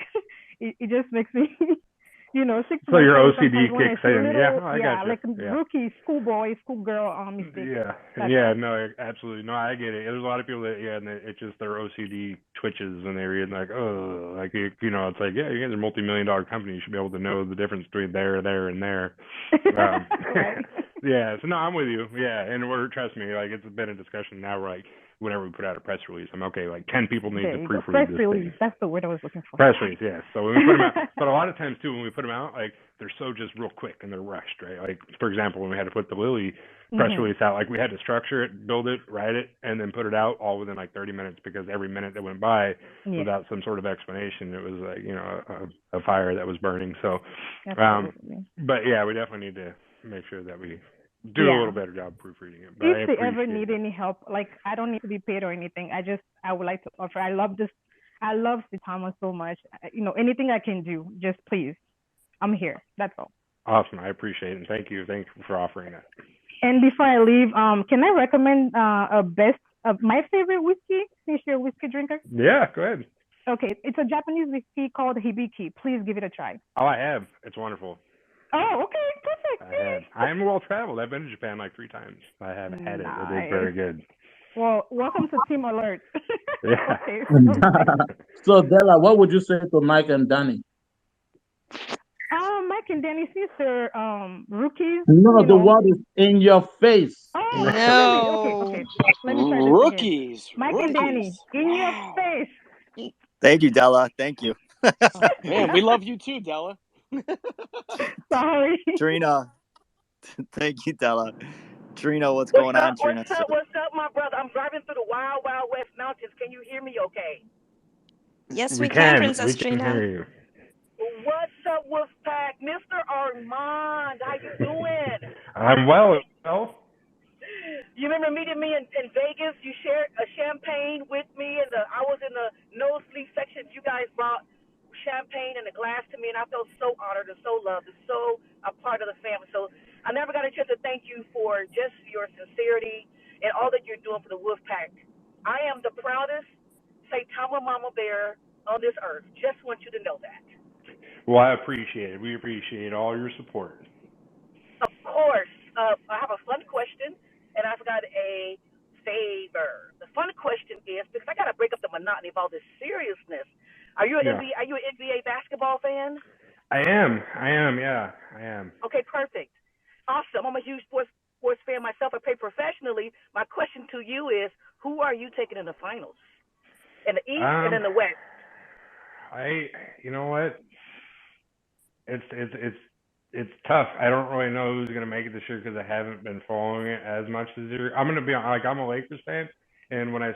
it just makes me, 6 months. So your OCD kicks in. I got you. Like rookie schoolboy, schoolgirl mistake. Yeah. No, absolutely. No, I get it. There's a lot of people that and it's just their OCD twitches and they read like, oh, like it's like you guys are multi-million-dollar company. You should be able to know the difference between there, and there. Yeah. So no, I'm with you. Yeah, and trust me, like it's been a discussion now. Where, like whenever we put out a press release, I'm okay. Like 10 people need to proofread press this release. thing. That's the word I was looking for. Press release, yes. So when we put them out, but a lot of times too, when we put them out, like they're so just real quick and they're rushed, right? Like for example, when we had to put the Lily press release out, like we had to structure it, build it, write it, and then put it out all within like 30 minutes because every minute that went by without some sort of explanation, it was like a fire that was burning. So, but yeah, we definitely need to make sure that we do a little better job proofreading it. But if they ever need any help, like I don't need to be paid or anything. I would like to offer. I love Saitama so much. Anything I can do, just please, I'm here. That's all. Awesome. I appreciate it. And thank you for offering that. And before I leave, can I recommend my favorite whiskey since you're a whiskey drinker? Yeah, go ahead. Okay, it's a Japanese whiskey called Hibiki. Please give it a try. Oh, I have. It's wonderful. Oh, okay, perfect. I'm well traveled. I've been to Japan like 3 times. I have had it. It is very good. Well, welcome to Team Alert. Yeah. Okay. So, Della, what would you say to Mike and Danny? Mike and Danny, since they're rookies. No, the word is in your face. Oh, no. Okay. Let me try this Rookies. again. Mike and Danny, in your face. Thank you, Della. Thank you. Man, we love you too, Della. Sorry. Trina. Thank you, Della. Trina, what's going on, Trina? What's up, my brother? I'm driving through the wild, wild west mountains. Can you hear me okay? Yes, we can, Princess we Trina. Can hear you. What's up, Wolfpack? Mr. Armand, how you doing? I'm well. You remember meeting me in Vegas? You shared a champagne with me, and I was in the nosebleed section. You guys brought champagne and a glass to me, and I felt so honored and so loved and so a part of the family. So I never got a chance to thank you for just your sincerity and all that you're doing for the Wolfpack. I am the proudest Saitama Mama Bear on this earth. Just want you to know that. Well, I appreciate it. We appreciate all your support. Of course. I have a fun question, and I've got a favor. The fun question is, because I got to break up the monotony of all this seriousness. Are you an NBA basketball fan? I am. Yeah, I am. Okay, perfect. Awesome. I'm a huge sports fan myself. I play professionally. My question to you is, who are you taking in the finals? In the East and in the West? You know what? It's tough. I don't really know who's gonna make it this year because I haven't been following it as much this year. I'm gonna be I'm a Lakers fan, and when I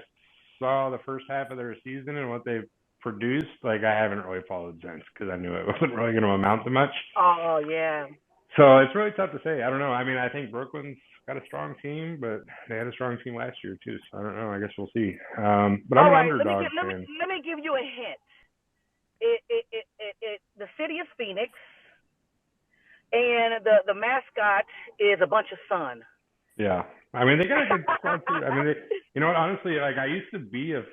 saw the first half of their season and what they've produced, like I haven't really followed since because I knew it wasn't really gonna amount to much. Oh yeah. So it's really tough to say. I don't know. I mean, I think Brooklyn's got a strong team, but they had a strong team last year too. So I don't know. I guess we'll see. But I'm an underdog fan. Let me give you a hint. The city is Phoenix, and the mascot is a bunch of sun. Yeah, I mean they got a good squad too. I mean, You know what? Honestly, like I used to be a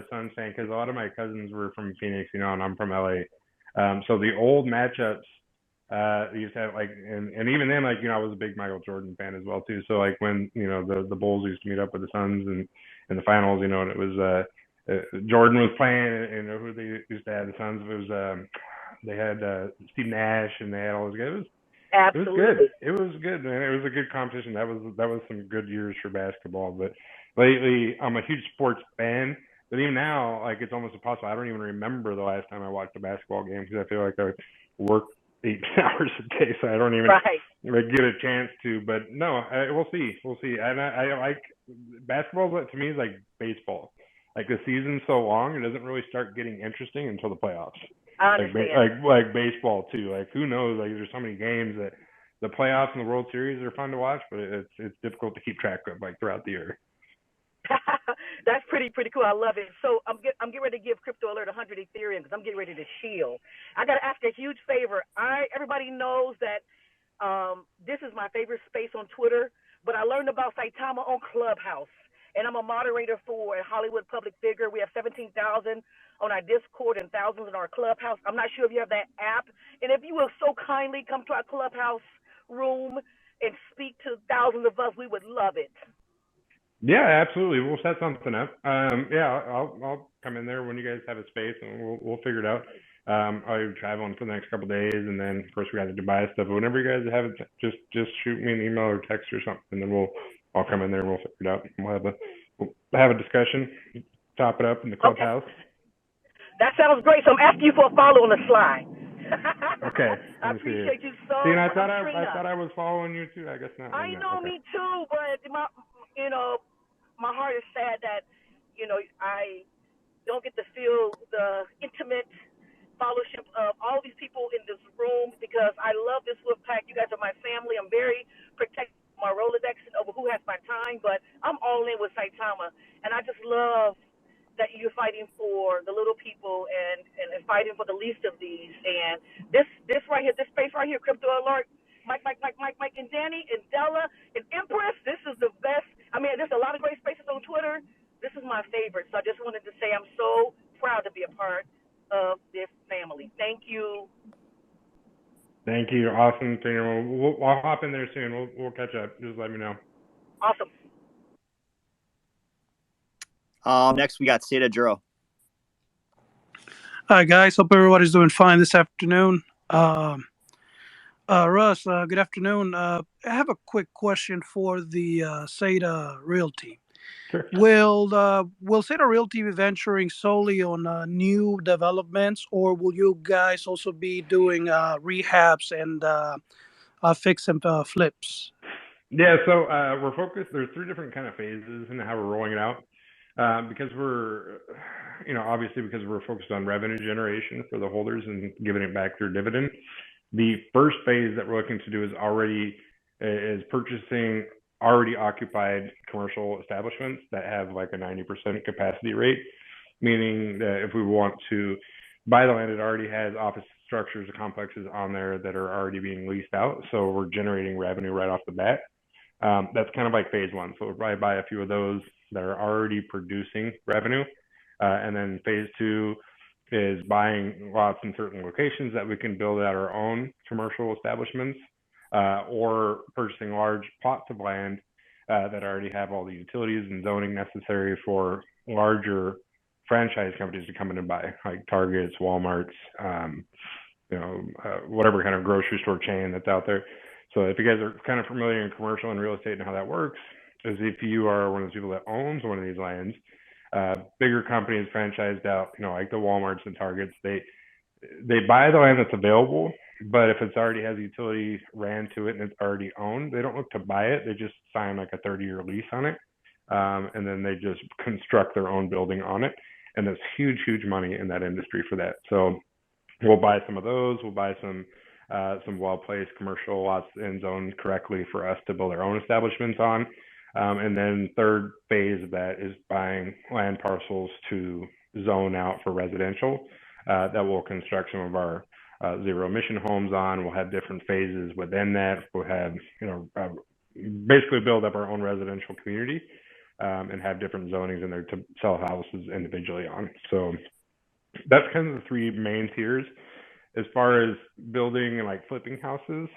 Suns fan because a lot of my cousins were from Phoenix, you know, and I'm from LA. So the old matchups, used to have like, and even then, like, you know, I was a big Michael Jordan fan as well too. So like when, you know, the Bulls used to meet up with the Suns and in the finals, you know, and it was Jordan was playing, and you know who they used to have the Suns. It was they had Steve Nash, and they had all those guys. It was good. Absolutely. It was good, man. It was a good competition. That was some good years for basketball. But lately, I'm a huge sports fan. But even now, like it's almost impossible. I don't even remember the last time I watched a basketball game because I feel like I work 8 hours a day, so I don't even Right. like get a chance to. But no, we'll see. We'll see. And I like basketball. To me is like baseball. Like the season's so long, it doesn't really start getting interesting until the playoffs. I Like understand. like baseball too. Like who knows? Like there's so many games that the playoffs and the World Series are fun to watch, but it's difficult to keep track of like throughout the year. That's pretty cool. I love it. So I'm getting ready to give Crypto Alert 100 Ethereum because I'm getting ready to shield. I got to ask a huge favor. Everybody knows that this is my favorite space on Twitter, but I learned about Saitama on Clubhouse, and I'm a moderator for a Hollywood public figure. We have 17,000 on our Discord and thousands in our Clubhouse. I'm not sure if you have that app, and if you will so kindly come to our Clubhouse room and speak to thousands of us, we would love it. Yeah, absolutely. We'll set something up. Yeah, I'll come in there when you guys have a space, and we'll figure it out. I'll be traveling for the next couple of days, and then of course we got the Dubai stuff. But whenever you guys have it, just shoot me an email or text or something, and then I'll come in there and we'll figure it out. We'll have a discussion, top it up in the clubhouse. Okay. That sounds great. So I'm asking you for a follow on the slide. Okay. I appreciate you so much. much. I thought I was following you too. I guess not. I know, okay. Me too, but my heart is sad that, I don't get to feel the intimate fellowship of all these people in this room because I love this wolf pack. You guys are my family. I'm very protective of my Rolodex and over who has my time, but I'm all in with Saitama, and I just love that you're fighting for the little people and fighting for the least of these. And this right here, this space right here, Crypto Alert, Mike, and Danny, and Della, and Empress, this is the best. I mean, there's a lot of great spaces on Twitter. This is my favorite. So I just wanted to say I'm so proud to be a part of this family. Thank you. Thank you. Awesome. I'll hop in there soon. We'll catch up. Just let me know. Awesome. Next, we got Saita Juro. Hi, guys. Hope everybody's doing fine this afternoon. Russ, good afternoon. I have a quick question for the Saita Realty. Sure. Will Saita Realty be venturing solely on new developments, or will you guys also be doing rehabs and fix and flips? Yeah, so we're focused. There's 3 different kind of phases in how we're rolling it out. Because we're, obviously because we're focused on revenue generation for the holders and giving it back through dividend. The first phase that we're looking to do is purchasing already occupied commercial establishments that have like a 90% capacity rate, meaning that if we want to buy the land, it already has office structures or complexes on there that are already being leased out. So we're generating revenue right off the bat. That's kind of like phase 1. So we'll probably buy a few of those that are already producing revenue. And then phase 2 is buying lots in certain locations that we can build out our own commercial establishments, or purchasing large plots of land that already have all the utilities and zoning necessary for larger franchise companies to come in and buy, like Targets, Walmarts, whatever kind of grocery store chain that's out there. So if you guys are kind of familiar in commercial and real estate and how that works, is if you are one of those people that owns one of these lands, bigger companies franchised out, like the Walmarts and Targets, they buy the land that's available, but if it's already has utility ran to it and it's already owned, they don't look to buy it. They just sign like a 30-year lease on it, and then they just construct their own building on it. And there's huge money in that industry for that. So we'll buy some of those. We'll buy some well-placed commercial lots and zoned correctly for us to build our own establishments on. And then third phase of that is buying land parcels to zone out for residential that we'll construct some of our zero emission homes on. We'll have different phases within that. We'll have, basically build up our own residential community. and have different zonings in there to sell houses individually on. So that's kind of the three main tiers. As far as building and like flipping houses,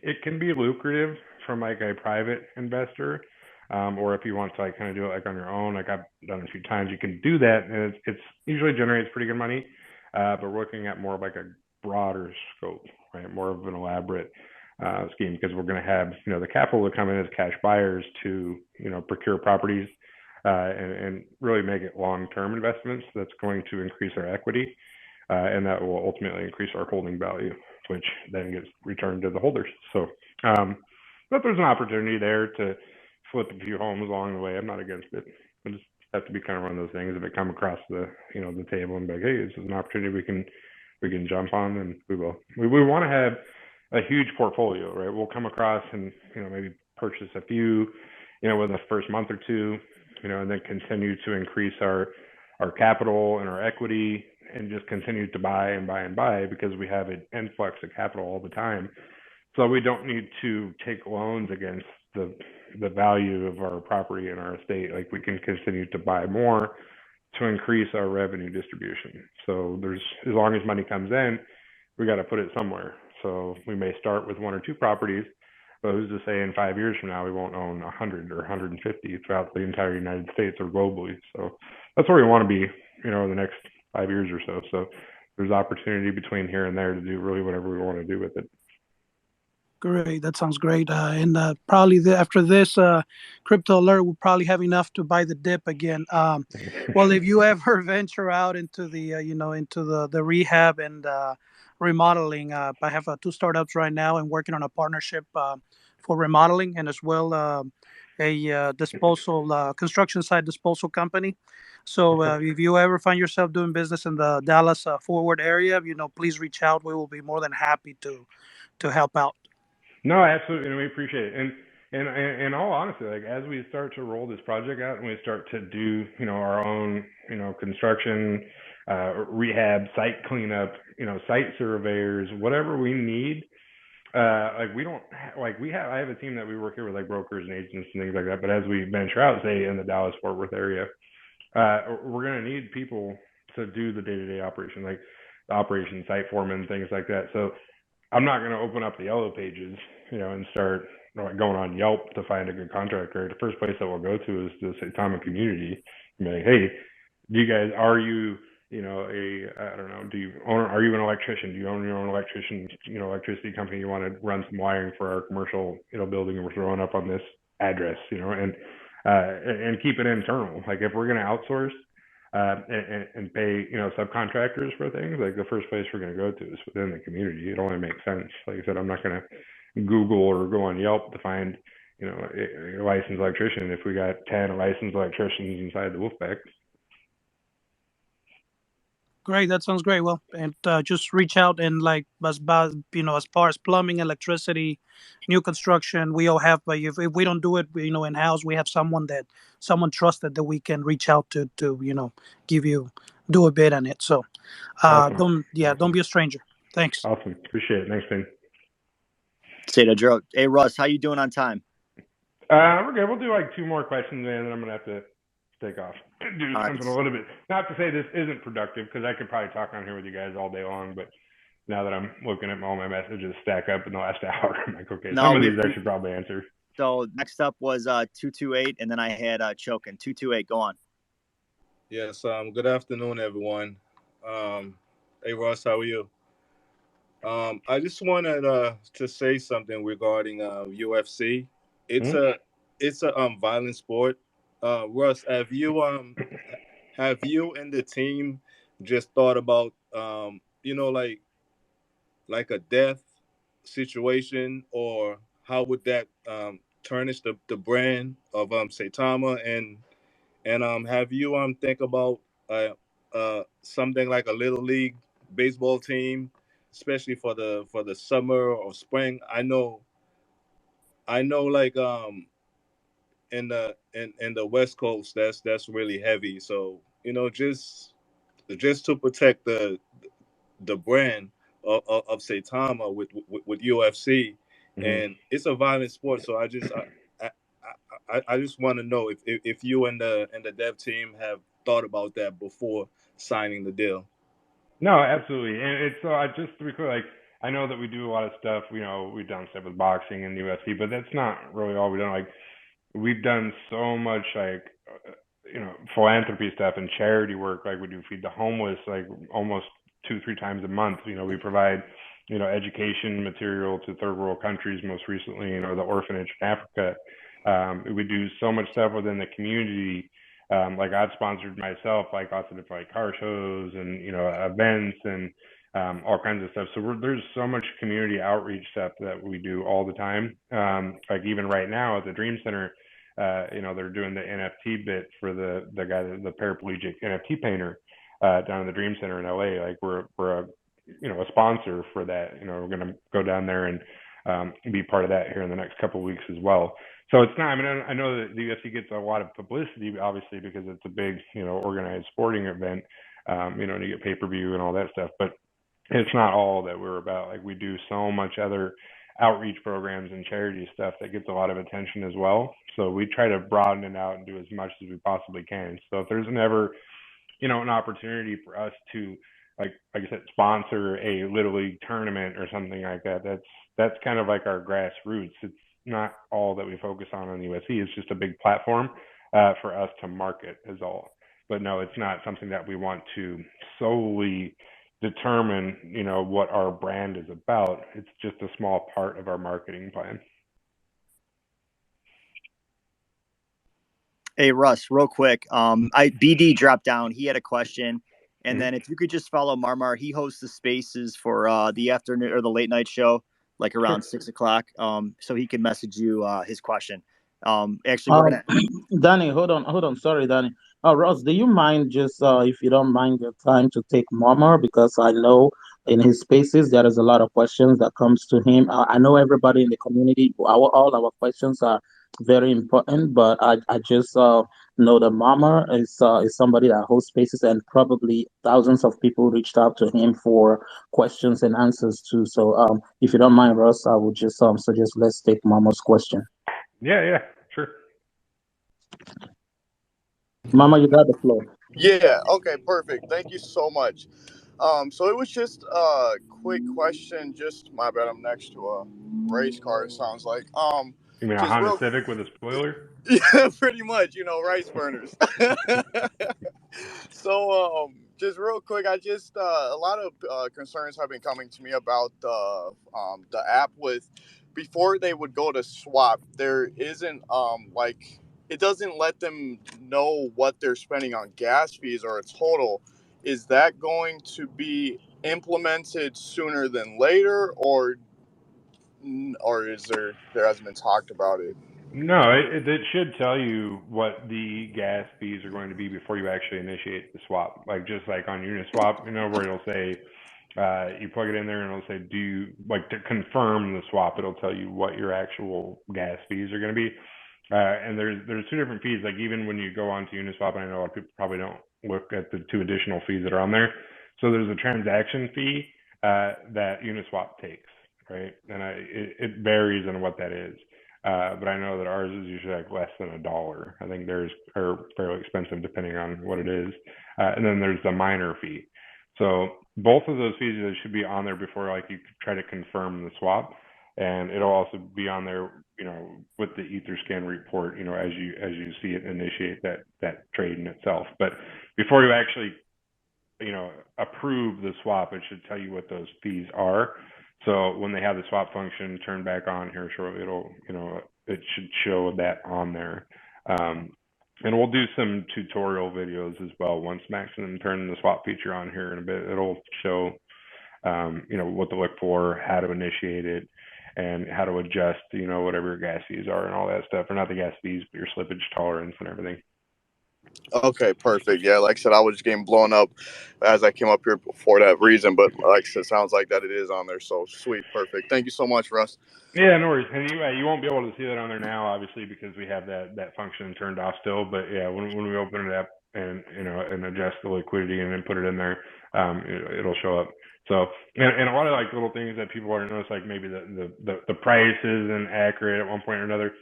it can be lucrative from like a private investor, or if you want to like kind of do it like on your own, like I've done a few times, you can do that, and it's usually generates pretty good money. But we're looking at more of like a broader scope, right? More of an elaborate scheme, because we're going to have the capital to come in as cash buyers to procure properties and really make it long-term investments. That's going to increase our equity, and that will ultimately increase our holding value, which then gets returned to the holders. So, but there's an opportunity there to flip a few homes along the way. I'm not against it. I just have to be kind of one of those things. If it come across the the table and be like, hey, this is an opportunity we can jump on, and we will. We want to have a huge portfolio, right? We'll come across and maybe purchase a few, within the first month or two, and then continue to increase our capital and our equity, and just continue to buy and buy and buy, because we have an influx of capital all the time. So we don't need to take loans against the value of our property and our estate. Like, we can continue to buy more to increase our revenue distribution. So as long as money comes in, we got to put it somewhere. So we may start with 1 or 2 properties, but who's to say in 5 years from now we won't own 100 or 150 throughout the entire United States or globally. So that's where we want to be, in the next 5 years or so. So there's opportunity between here and there to do really whatever we want to do with it. Great, that sounds great. And probably after this, Crypto Alert will probably have enough to buy the dip again. Well, if you ever venture out into the into the rehab and remodeling, I have 2 startups right now and working on a partnership for remodeling, and as well a disposal construction site disposal company. So if you ever find yourself doing business in the Dallas Forward area, please reach out. We will be more than happy to help out. No, absolutely, and we appreciate it. And in all honesty, like, as we start to roll this project out and we start to do our own construction, rehab, site cleanup, site surveyors, whatever we need. Like, we don't I have a team that we work here with, like brokers and agents and things like that. But as we venture out, say in the Dallas Fort Worth area, we're going to need people to do the day-to-day operation, like the operation site foreman, things like that. So I'm not going to open up the yellow pages, and start going on Yelp to find a good contractor. The first place that we'll go to is the Saitama community and be like, hey, are you, I don't know, are you an electrician? Do you own your own electricity company? You want to run some wiring for our commercial, building, and we're throwing up on this address, and keep it internal. Like, if we're going to outsource, and pay subcontractors for things, like, the first place we're going to go to is within the community. It only makes sense. Like I said, I'm not going to Google or go on Yelp to find a licensed electrician if we got 10 licensed electricians inside the Wolfpack. Great, that sounds great. Well, and just reach out, and like as far as plumbing, electricity, new construction, we all have. But if we don't do it, in house, we have someone trusted that we can reach out to do a bid on it. So, Awesome. Don't be a stranger. Thanks. Awesome, appreciate it. Thanks, Ben. Saita, Joe. Hey, Russ, how you doing on time? We're good. We'll do like 2 more questions, and then I'm gonna have to take off. Do something a little bit. Not to say this isn't productive, because I could probably talk on here with you guys all day long, but now that I'm looking at all my messages stack up in the last hour, I'm like, okay, some of these I should probably answer. So next up was 228, and then I had Chokin. 228, go on. Yes. Good afternoon, everyone. Hey, Russ, how are you? I just wanted to say something regarding UFC. It's a violent sport. Russ, have you and the team just thought about like a death situation, or how would that tarnish the brand of Saitama, and have you think about something like a little league baseball team, especially for the summer or spring? I know like in the West Coast, that's really heavy. So just to protect the brand of Saitama with UFC, and it's a violent sport. So I just want to know if you and the dev team have thought about that before signing the deal. No, absolutely. And it's just to be clear, like I know that we do a lot of stuff. We've done stuff with boxing and UFC, but that's not really all we've done. Like we've done so much like philanthropy stuff and charity work. Like we do feed the homeless like almost 2-3 times a month. We provide education material to third world countries. Most recently, the orphanage in Africa. We do so much stuff within the community. Like I've sponsored myself, like lots of different like car shows and events and all kinds of stuff. So there's so much community outreach stuff that we do all the time. Like even right now at the Dream Center, they're doing the NFT bit for the guy, the paraplegic NFT painter down in the Dream Center in LA. Like we're a sponsor for that. We're gonna go down there and be part of that here in the next couple of weeks as well. So it's not. I mean, I know that the UFC gets a lot of publicity, obviously, because it's a big, organized sporting event. And you get pay-per-view and all that stuff. But it's not all that we're about. Like we do so much other outreach programs and charity stuff that gets a lot of attention as well. So we try to broaden it out and do as much as we possibly can. So if there's ever, an opportunity for us to, like I said, sponsor a Little League tournament or something like that, that's kind of like our grassroots. It's not all that we focus on the UFC. It's just a big platform for us to market is all. But no, it's not something that we want to solely determine, what our brand is about. It's just a small part of our marketing plan. Hey Russ, real quick. BD dropped down. He had a question. And then if you could just follow Marmar, he hosts the spaces for the afternoon or the late night show, like around 6 o'clock. So he can message you his question. Actually, we're gonna. Danny, hold on. Sorry, Danny. Ross, do you mind just if you don't mind your time to take Mama, because I know in his spaces there is a lot of questions that comes to him. I know everybody in the community, all our questions are very important, but I just know that Mama is somebody that hosts spaces, and probably thousands of people reached out to him for questions and answers too. So if you don't mind, Ross, I would just suggest let's take Mama's question. Yeah, sure. Mama, you got the floor. Yeah, okay, perfect. Thank you so much. So it was just a quick question. Just my bad, I'm next to a race car, it sounds like. You mean a Honda Civic with a spoiler? Yeah, pretty much, rice burners. So just real quick, I just a lot of concerns have been coming to me about the app with before they would go to swap, there isn't like it doesn't let them know what they're spending on gas fees or a total. Is that going to be implemented sooner than later, or is there hasn't been talked about it? No, it should tell you what the gas fees are going to be before you actually initiate the swap. Like just like on Uniswap, where it'll say you plug it in there and it'll say, do you like to confirm the swap? It'll tell you what your actual gas fees are going to be. And there's two different fees. Like even when you go onto Uniswap, and I know a lot of people probably don't look at the two additional fees that are on there. So there's a transaction fee that Uniswap takes, right? And it varies on what that is. But I know that ours is usually like less than $1. I think theirs are fairly expensive depending on what it is. And then there's the miner fee. So both of those fees should be on there before like you try to confirm the swap. And it'll also be on there, with the Etherscan report, as you see it initiate that trade in itself. But before you actually, approve the swap, it should tell you what those fees are. So when they have the swap function turned back on here shortly, it should show that on there. And we'll do some tutorial videos as well. Once Maximum turn the swap feature on here in a bit, it'll show, what to look for, how to initiate it, and how to adjust, whatever your gas fees are and all that stuff. Or not the gas fees, but your slippage tolerance and everything. Okay, perfect. Yeah, like I said, I was just getting blown up as I came up here for that reason. But like I said, sounds like that it is on there. So sweet, perfect. Thank you so much, Russ. Yeah, no worries. And you won't be able to see that on there now, obviously, because we have that function turned off still. But yeah, when we open it up and and adjust the liquidity and then put it in there, it'll show up. So and a lot of like little things that people aren't noticed, like maybe the price isn't accurate at one point or another.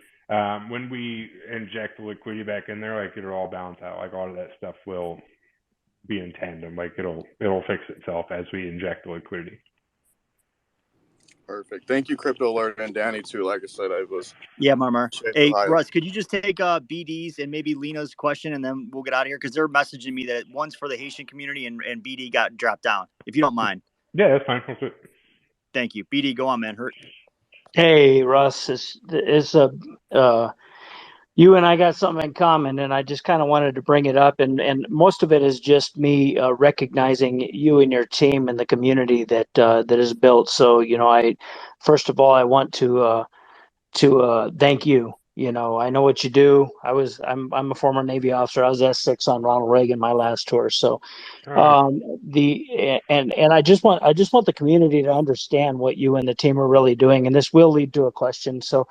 when we inject the liquidity back in there, like it'll all balance out. Like all of that stuff will be in tandem. Like it'll fix itself as we inject the liquidity. Perfect. Thank you, Crypto Alert, and Danny too. Like I said, I was Marmar. Hey, Russ, could you just take BD's and maybe Lena's question, and then we'll get out of here because they're messaging me that one's for the Haitian community and BD got dropped down. If you don't mind. Yeah, that's fine. That's it. Thank you, BD. Go on, man. Hey, Russ, you and I got something in common, and I just kind of wanted to bring it up. And most of it is just me recognizing you and your team and the community that is built. So, first of all, I want to thank you. I know what you do. I'm a former Navy officer. I was S6 on Ronald Reagan my last tour. So, and I just want the community to understand what you and the team are really doing. And this will lead to a question. So,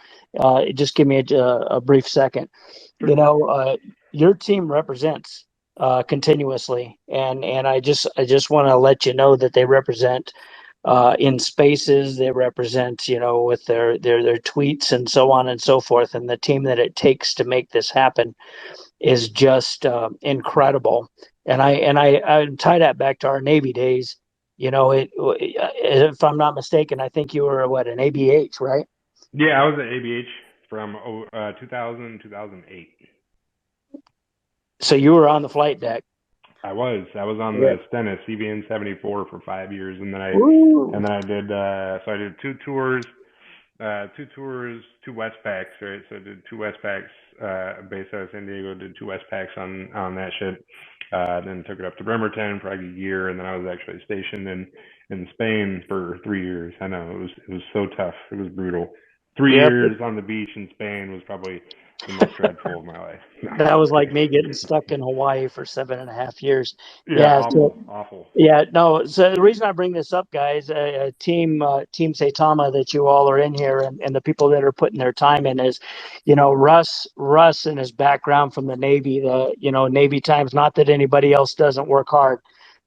just give me a brief second. Your team represents continuously, and I just want to let you know that they represent in spaces. They represent, with their tweets and so on and so forth. And the team that it takes to make this happen is just incredible. And I tie that back to our Navy days. If I'm not mistaken, I think you were an ABH, right? Yeah, I was at ABH from 2000 2008. So you were on the flight deck. I was on the Stennis CVN 74 for 5 years, and then I did so I did two tours, 2 Westpacks, right? So I did 2 Westpacks based out of San Diego. Did 2 Westpacks on that shit. Then took it up to Bremerton for like a year, and then I was actually stationed in Spain for 3 years. I know it was so tough. It was brutal. 3 years on the beach in Spain was probably the most dreadful of my life. That was like me getting stuck in Hawaii for 7.5 years. Yeah, awful. Yeah, no. So the reason I bring this up, guys, Team Saitama, that you all are in here, and the people that are putting their time in is, Russ and his background from the Navy, Navy times. Not that anybody else doesn't work hard,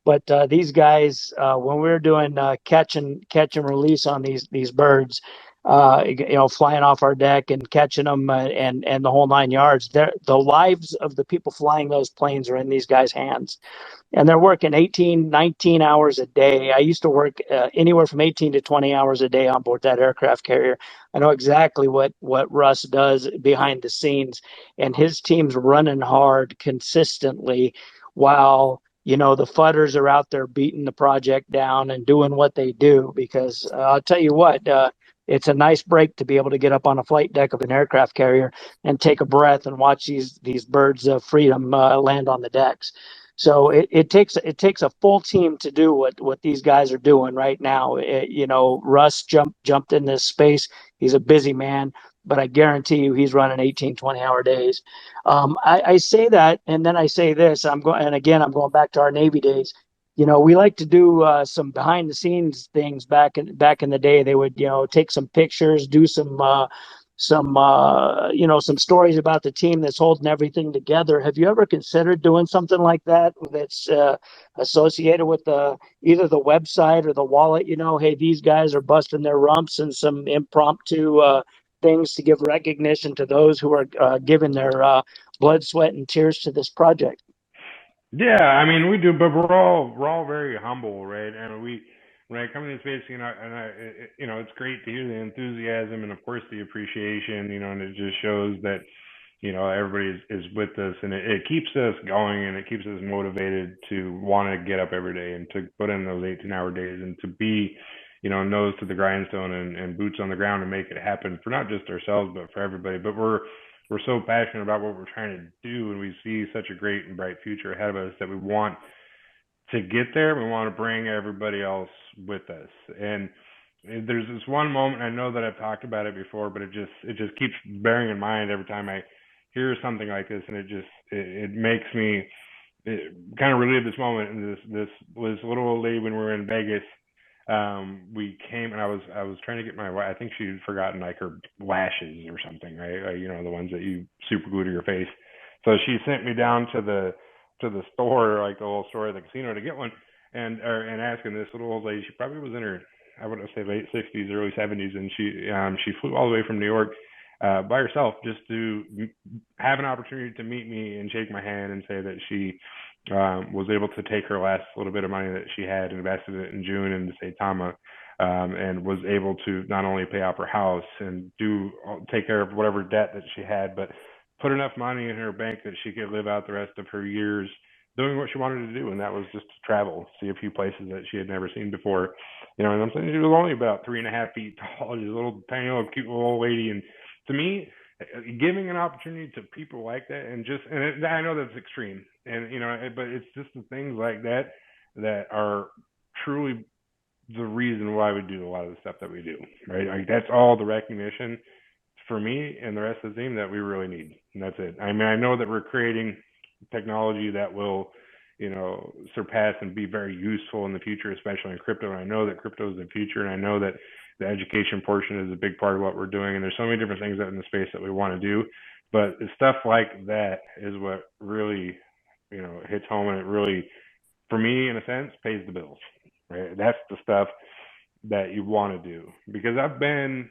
but these guys, when we were doing catch and release on these birds, flying off our deck and catching them and the whole 9 yards. The lives of the people flying those planes are in these guys' hands. And they're working 18, 19 hours a day. I used to work anywhere from 18 to 20 hours a day on board that aircraft carrier. I know exactly what Russ does behind the scenes. And his team's running hard consistently while the fudders are out there beating the project down and doing what they do. Because I'll tell you what, it's a nice break to be able to get up on a flight deck of an aircraft carrier and take a breath and watch these birds of freedom land on the decks. So it takes a full team to do what these guys are doing right now. Russ jumped in this space. He's a busy man, but I guarantee you he's running 18, 20-hour days. I say that, and then I say this. I'm going back to our Navy days. We like to do some behind the scenes things back in the day. They would, take some pictures, do some stories about the team that's holding everything together. Have you ever considered doing something like that that's associated with either the website or the wallet? Hey, these guys are busting their rumps, and some impromptu things to give recognition to those who are giving their blood, sweat, and tears to this project. Yeah, I mean we do, but we're all very humble, right? And when I come to this space, it's great to hear the enthusiasm and of course the appreciation, and it just shows that everybody is with us, and it keeps us going, and it keeps us motivated to want to get up every day and to put in those 18-hour days and to be, nose to the grindstone and boots on the ground and make it happen for not just ourselves but for everybody. But we're so passionate about what we're trying to do, and we see such a great and bright future ahead of us that we want to get there. We want to bring everybody else with us. And there's this one moment, I know that I've talked about it before, but it just keeps bearing in mind every time I hear something like this, and it makes me kind of relive this moment. And this little old lady, when we were in Vegas, we came, and I was trying to get my wife. I think she'd forgotten like her lashes or something, right? The ones that you super glue to your face. So she sent me down to the store, like the little store at the casino, to get one, and asking this little old lady. She probably was in her, I would say, late 60s, early 70s, and she flew all the way from New York by herself, just to have an opportunity to meet me and shake my hand and say that she was able to take her last little bit of money that she had and invested it in June into Saitama, and was able to not only pay off her house and take care of whatever debt that she had, but put enough money in her bank that she could live out the rest of her years doing what she wanted to do, and that was just to travel, see a few places that she had never seen before. And I'm saying she was only about 3.5 feet tall, just a little tiny little cute little old lady. And to me, giving an opportunity to people like that, and I know that's extreme, and but it's just the things like that that are truly the reason why we do a lot of the stuff that we do, right? Like, that's all the recognition for me and the rest of the team that we really need, and that's it. I mean, I know that we're creating technology that will, surpass and be very useful in the future, especially in crypto. And I know that crypto is the future, and I know that the education portion is a big part of what we're doing. And there's so many different things in the space that we want to do, but stuff like that is what really, hits home, and it really, for me, in a sense, pays the bills, right? That's the stuff that you want to do, because I've been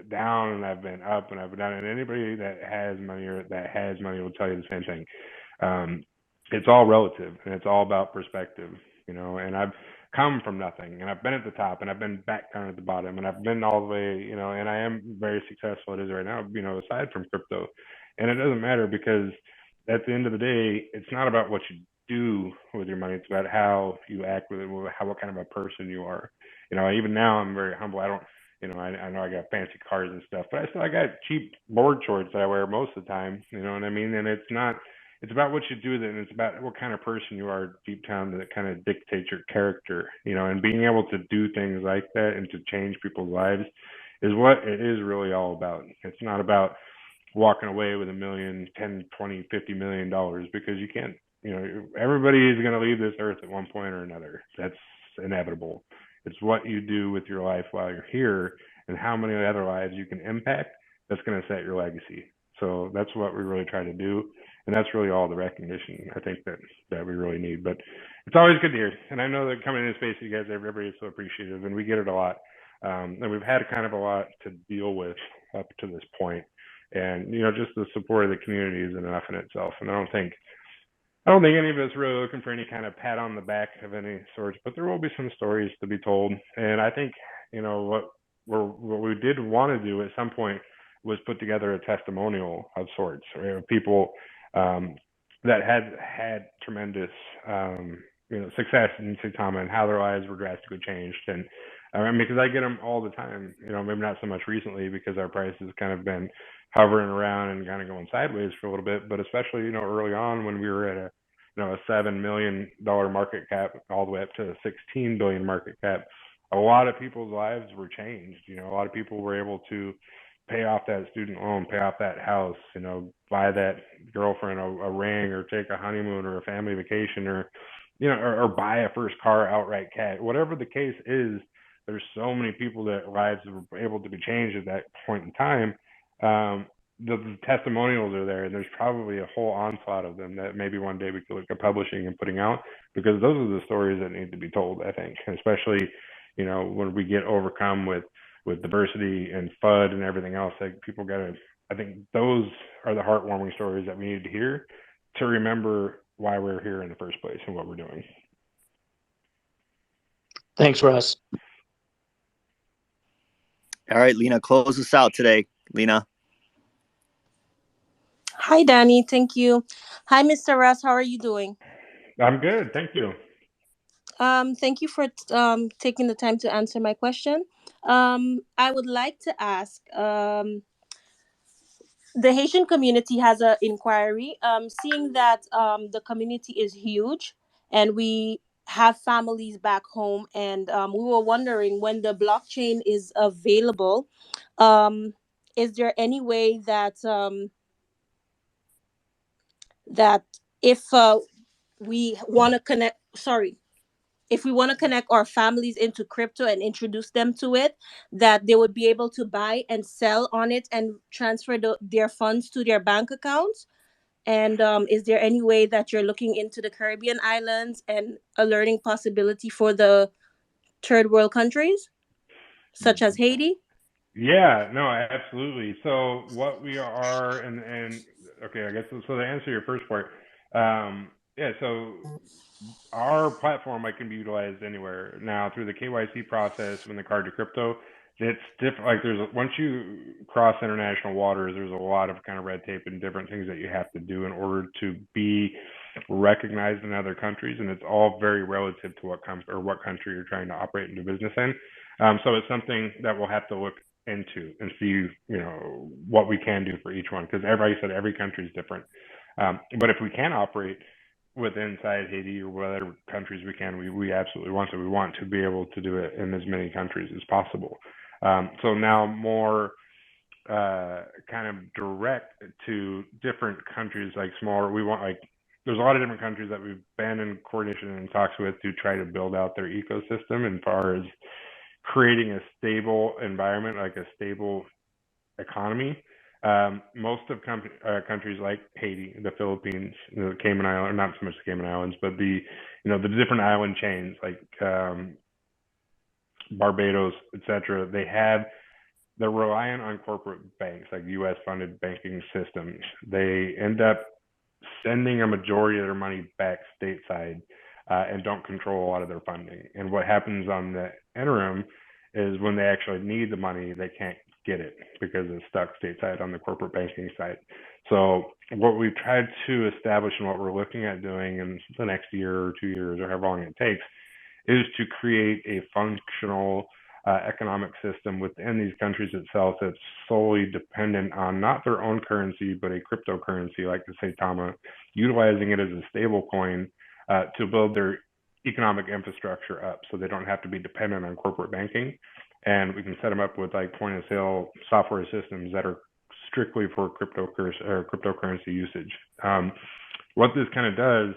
down and I've been up and I've been down, and anybody that has money will tell you the same thing. It's all relative, and it's all about perspective, and I've come from nothing, and I've been at the top, and I've been back down at the bottom, and I've been all the way, and I am very successful at it right now, aside from crypto. And it doesn't matter, because at the end of the day, it's not about what you do with your money. It's about how you act with it, what kind of a person you are. Even now I'm very humble. I don't, I know I got fancy cars and stuff, but I got cheap board shorts that I wear most of the time. You know what I mean? And it's about what you do with it, and it's about what kind of person you are deep down, that kind of dictates your character, and being able to do things like that and to change people's lives is what it is really all about. It's not about walking away with $1 million, 10, 20, $50 million, because you can't. Everybody is going to leave this earth at one point or another. That's inevitable. It's what you do with your life while you're here, and how many other lives you can impact that's going to set your legacy. So that's what we really try to do, and that's really all the recognition I think that we really need. But it's always good to hear, and I know that coming into space, you guys, everybody is so appreciative, and we get it a lot. And we've had kind of a lot to deal with up to this point, and just the support of the community is enough in itself. And I don't think any of us really looking for any kind of pat on the back of any sorts, but there will be some stories to be told. And I think, what we did want to do at some point was put together a testimonial of sorts, right? People that had tremendous, success in Saitama, and how their lives were drastically changed. And because I get them all the time, maybe not so much recently, because our price has kind of been hovering around and kind of going sideways for a little bit, but especially, early on, when we were at a $7 million market cap all the way up to a $16 billion market cap, a lot of people's lives were changed. A lot of people were able to pay off that student loan, pay off that house, buy that girlfriend a ring, or take a honeymoon or a family vacation, or or buy a first car outright cash. Whatever the case is, there's so many people that lives were able to be changed at that point in time. The testimonials are there, and there's probably a whole onslaught of them that maybe one day we could look at publishing and putting out, because those are the stories that need to be told, I think, especially when we get overcome with diversity and FUD and everything else. Like, people gotta, I think those are the heartwarming stories that we need to hear to remember why we're here in the first place and what we're doing. Thanks, Russ. All right, Lena, close us out today. Lena. Hi, Danny. Thank you. Hi, Mr. Russ. How are you doing? I'm good. Thank you. Thank you for taking the time to answer my question. I would like to ask, the Haitian community has an inquiry. Seeing that the community is huge, and we have families back home, and we were wondering, when the blockchain is available, is there any way that that if we want to connect, if we want to connect our families into crypto and introduce them to it, that they would be able to buy and sell on it and transfer their funds to their bank accounts? And is there any way that you're looking into the Caribbean islands and a learning possibility for the third world countries, such as Haiti? Yeah, no, absolutely. So what we are, and okay, I guess so. To answer your first part, yeah. So our platform can be utilized anywhere now through the KYC process when the card to crypto. It's different. Like once you cross international waters, there's a lot of kind of red tape and different things that you have to do in order to be recognized in other countries, and it's all very relative to what country you're trying to operate and do business in. So it's something that we'll have to look into and see, what we can do for each one, because everybody said every country is different. But if we can operate inside Haiti or whatever countries we can, we absolutely want to. We want to be able to do it in as many countries as possible. So now more kind of direct to different countries, like smaller. We want there's a lot of different countries that we've been in coordination and talks with to try to build out their ecosystem as far as creating a stable environment, like a stable economy. Most of countries like Haiti, the Philippines, the Cayman Islands, not so much the Cayman Islands, but the different island chains like Barbados, etc. They're reliant on corporate banks, like U.S. funded banking systems. They end up sending a majority of their money back stateside and don't control a lot of their funding. And what happens on the interim is when they actually need the money, they can't get it because it's stuck stateside on the corporate banking side. So what we've tried to establish and what we're looking at doing in the next year or 2 years or however long it takes is to create a functional economic system within these countries itself that's solely dependent on not their own currency, but a cryptocurrency like the Saitama, utilizing it as a stable coin to build their economic infrastructure up so they don't have to be dependent on corporate banking. And we can set them up with point of sale software systems that are strictly for cryptocurrency usage. What this kind of does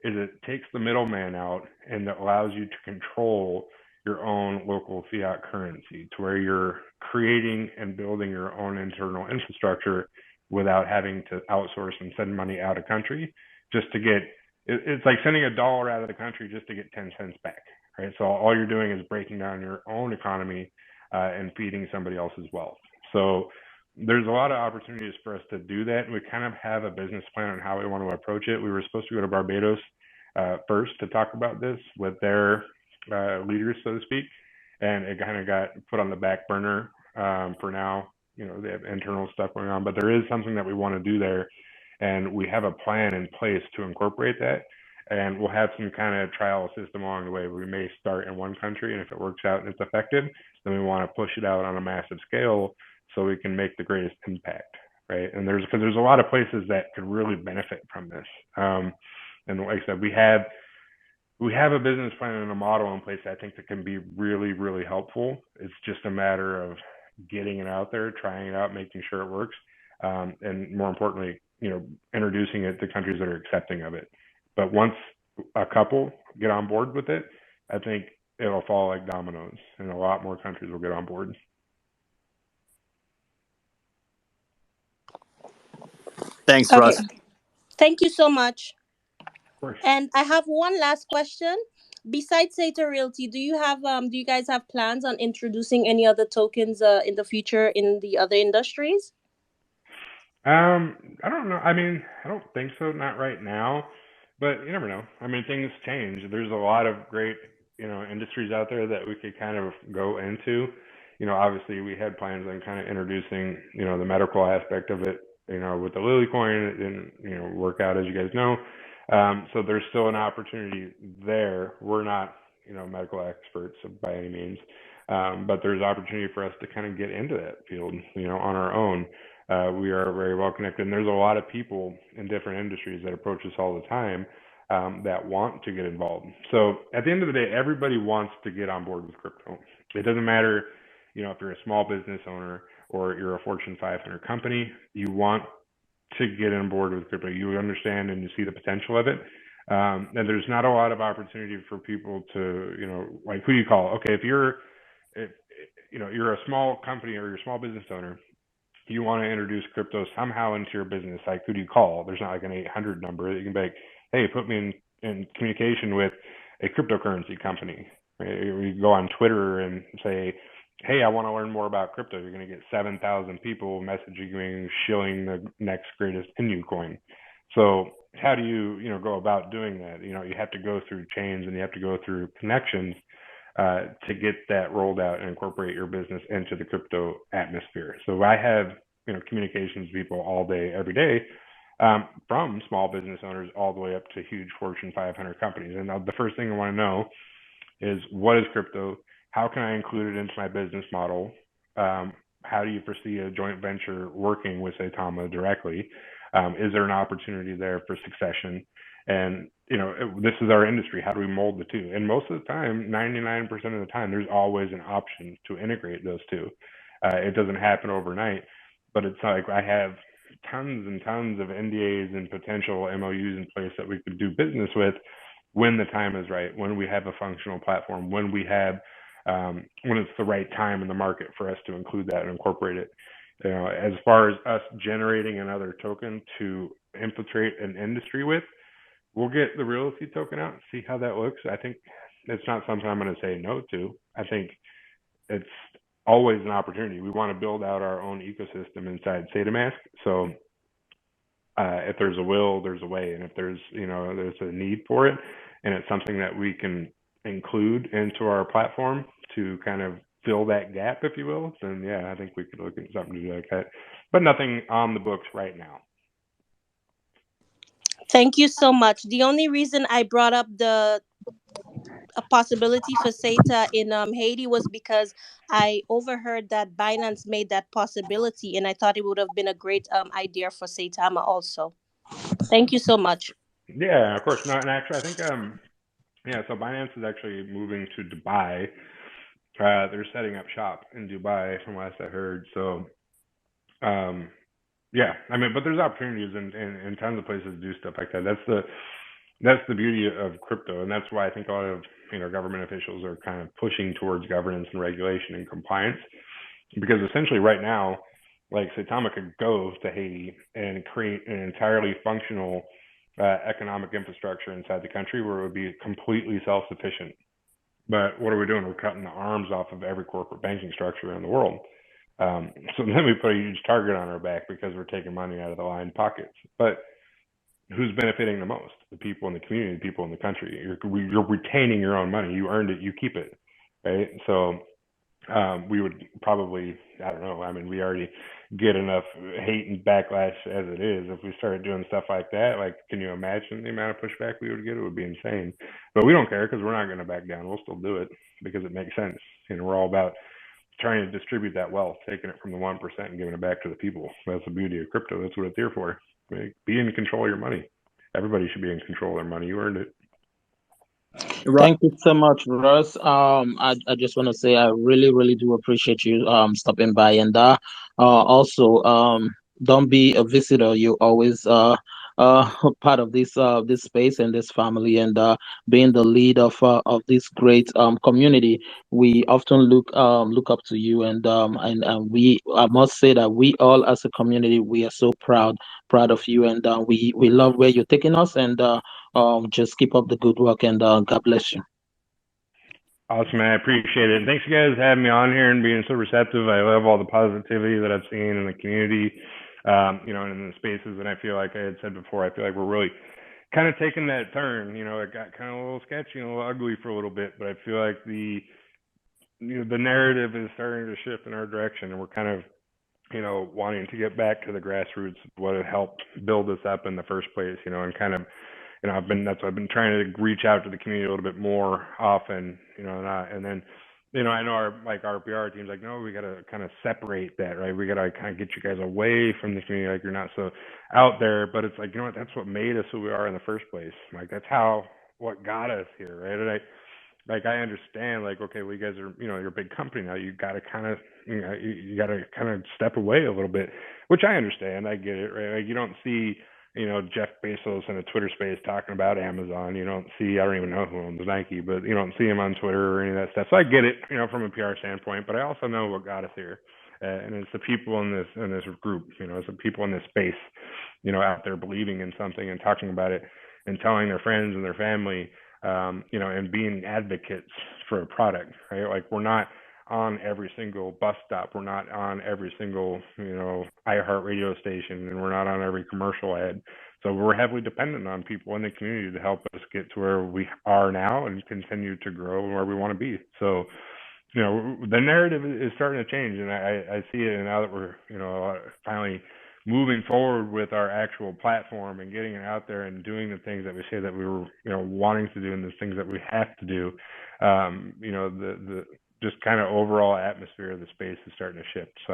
is it takes the middleman out and it allows you to control your own local fiat currency to where you're creating and building your own internal infrastructure without having to outsource and send money out of country just to get, it's like sending $1 out of the country just to get 10 cents back, right? So all you're doing is breaking down your own economy and feeding somebody else's wealth. So there's a lot of opportunities for us to do that. And we kind of have a business plan on how we want to approach it. We were supposed to go to Barbados first to talk about this with their leaders, so to speak, and it kind of got put on the back burner for now. They have internal stuff going on, but there is something that we want to do there, and we have a plan in place to incorporate that. And we'll have some kind of trial system along the way. We may start in one country, and if it works out and it's effective, then we want to push it out on a massive scale so we can make the greatest impact, right? And because there's a lot of places that could really benefit from this. And like I said, we have a business plan and a model in place that I think that can be really, really helpful. It's just a matter of getting it out there, trying it out, making sure it works, and more importantly, introducing it to countries that are accepting of it. But once a couple get on board with it, I think it'll fall like dominoes, and a lot more countries will get on board. Thanks, Russ. Thank you so much. And I have one last question. Besides Saita Realty, do you guys have plans on introducing any other tokens in the future in the other industries? I don't know. I mean, I don't think so. Not right now, but you never know. I mean, things change. There's a lot of great, industries out there that we could kind of go into. Obviously we had plans on kind of introducing, the medical aspect of it, with the Lily coin. It didn't, work out, as you guys know. So there's still an opportunity there. We're not, medical experts by any means, but there's opportunity for us to kind of get into that field, on our own. We are very well connected, and there's a lot of people in different industries that approach us all the time that want to get involved. So at the end of the day, everybody wants to get on board with crypto. It doesn't matter, if you're a small business owner or you're a Fortune 500 company, you want to get on board with crypto. You understand and you see the potential of it. And there's not a lot of opportunity for people to, like, who do you call? Okay, if you're a small company or you're a small business owner, you want to introduce crypto somehow into your business, like, who do you call? There's not like an 800 number that you can be like, hey, put me in communication with a cryptocurrency company. Right? You go on Twitter and say, hey, I want to learn more about crypto. You're going to get 7,000 people messaging you, shilling the next greatest Inu coin. So how do you, go about doing that? You have to go through chains and you have to go through connections to get that rolled out and incorporate your business into the crypto atmosphere. So I have, communications people all day, every day, from small business owners all the way up to huge Fortune 500 companies. And the first thing I want to know is, what is crypto? How can I include it into my business model? How do you foresee a joint venture working with Saitama directly? Is there an opportunity there for succession? And, this is our industry. How do we mold the two? And most of the time, 99% of the time, there's always an option to integrate those two. It doesn't happen overnight, but it's like I have tons and tons of NDAs and potential MOUs in place that we could do business with when the time is right, when we have a functional platform, when we have, when it's the right time in the market for us to include that and incorporate it. As far as us generating another token to infiltrate an industry with, we'll get the realty token out and see how that looks. I think it's not something I'm going to say no to. I think it's always an opportunity. We want to build out our own ecosystem inside SataMask. So if there's a will, there's a way. And if there's, there's a need for it, and it's something that we can include into our platform to kind of fill that gap, if you will, then yeah, I think we could look at something to do like that. But nothing on the books right now. Thank you so much. The only reason I brought up a possibility for Saita in Haiti was because I overheard that Binance made that possibility, and I thought it would have been a great idea for Saitama also. Thank you so much. Yeah, of course. No, and actually, I think so Binance is actually moving to Dubai. They're setting up shop in Dubai, from last I heard. So, yeah, but there's opportunities in tons of places to do stuff like that. That's the beauty of crypto, and that's why I think a lot of government officials are kind of pushing towards governance and regulation and compliance, because essentially right now, like Saitama could go to Haiti and create an entirely functional economic infrastructure inside the country where it would be completely self-sufficient. But what are we doing? We're cutting the arms off of every corporate banking structure in the world. So then we put a huge target on our back because we're taking money out of the lined pockets. But who's benefiting the most? The people in the community, the people in the country. You're retaining your own money. You earned it. You keep it, right? So we would probably, I don't know. We already get enough hate and backlash as it is. If we started doing stuff like that, can you imagine the amount of pushback we would get? It would be insane. But we don't care because we're not going to back down. We'll still do it because it makes sense. We're all about trying to distribute that wealth, taking it from the 1% and giving it back to the people. That's the beauty of crypto. That's what it's here for. Be in control of your money. Everybody should be in control of their money. You earned it. Thank you so much, Russ. I just want to say I really, really do appreciate you stopping by, and also don't be a visitor. You always part of this space and this family, and being the lead of this great community. We often look up to you, and we, I must say that we all as a community, we are so proud of you, and we love where you're taking us, and just keep up the good work, and God bless you. Awesome, man. I appreciate it. And thanks, you guys, for having me on here and being so receptive. I love all the positivity that I've seen in the community, and in the spaces. And I feel like I had said before, I feel like we're really kind of taking that turn. It got kind of a little sketchy and a little ugly for a little bit, but I feel like the narrative is starting to shift in our direction, and we're kind of, wanting to get back to the grassroots of what had helped build us up in the first place, and kind of, that's why I've been trying to reach out to the community a little bit more often, and then, I know our PR team's like, no, we got to kind of separate that, right? We got to kind of get you guys away from the community. Like, you're not so out there, but it's like, that's what made us who we are in the first place. Like, that's what got us here, right? And I understand, okay, well, you guys are, you're a big company now. You got to kind of, you got to kind of step away a little bit, which I understand. I get it, right? You don't see, Jeff Bezos in a Twitter space talking about Amazon. You don't see, I don't even know who owns Nike, but you don't see him on Twitter or any of that stuff. So I get it, from a PR standpoint, but I also know what got us here. And it's the people in this group, it's the people in this space, out there believing in something and talking about it and telling their friends and their family, and being advocates for a product, right? Like, we're not on every single bus stop. We're not on every single, iHeart radio station, and we're not on every commercial ad. So we're heavily dependent on people in the community to help us get to where we are now and continue to grow and where we want to be. So, the narrative is starting to change, and I see it now that we're, finally moving forward with our actual platform and getting it out there and doing the things that we say that we were, wanting to do, and the things that we have to do. The just kind of overall atmosphere of the space is starting to shift. So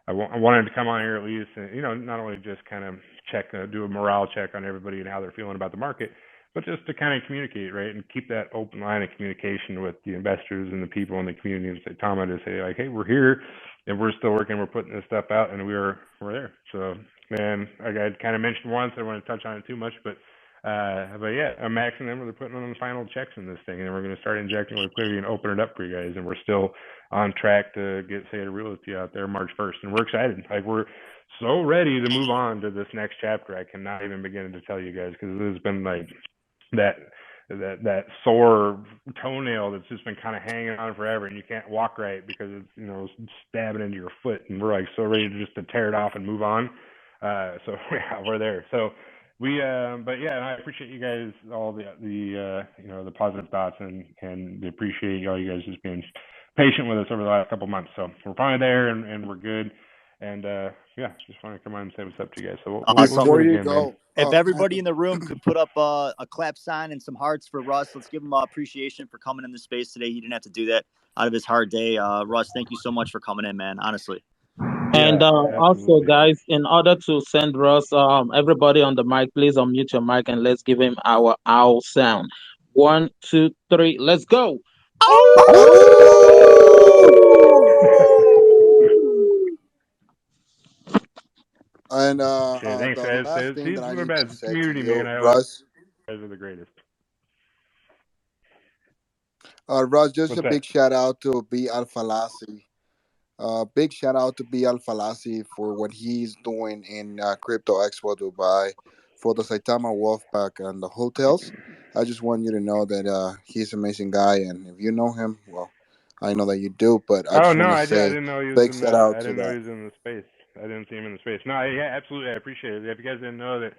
I wanted to come on here at least, and, not only just kind of do a morale check on everybody and how they're feeling about the market, but just to kind of communicate, right, and keep that open line of communication with the investors and the people in the community and say, Tom, to say, like, hey, we're here and we're still working, we're putting this stuff out, and we're there. So, man, I kind of mentioned once, I don't want to touch on it too much, but yeah, I'm maxing them. They're putting on the final checks in this thing, and we're going to start injecting liquidity and open it up for you guys. And we're still on track to get Saita Realty out there March 1st, and we're excited. Like, we're so ready to move on to this next chapter. I cannot even begin to tell you guys, because it has been like that sore toenail that's just been kind of hanging on forever, and you can't walk right because it's stabbing into your foot, and we're like so ready to tear it off and move on. So yeah, we're there. So we but yeah, and I appreciate you guys, all the positive thoughts, and appreciate all you guys just being patient with us over the last couple months. So we're finally there, and we're good. And yeah, just want to come on and say what's up to you guys. So we'll do it again, man. If everybody in the room could put up a clap sign and some hearts for Russ, let's give him appreciation for coming in the space today. He didn't have to do that out of his hard day. Russ, thank you so much for coming in, man. Honestly. And also, guys, in order to send Russ, everybody on the mic, please unmute your mic and let's give him our owl sound. 1, 2, 3, let's go. And thanks, the guys. last thing that I need to say to community, you, man. Russ. You guys are the greatest. Russ, just a big shout out to B Alphalasi. Big shout out to B Alphalasi for what he's doing in Crypto Expo Dubai for the Saitama Wolfpack and the hotels. I just want you to know that he's an amazing guy, and if you know him, well, I know that you do, but I just want to say I didn't know he was big shout out I to didn't know that. he was in the space. I didn't see him in the space. No, yeah, absolutely. I appreciate it. If you guys didn't know that,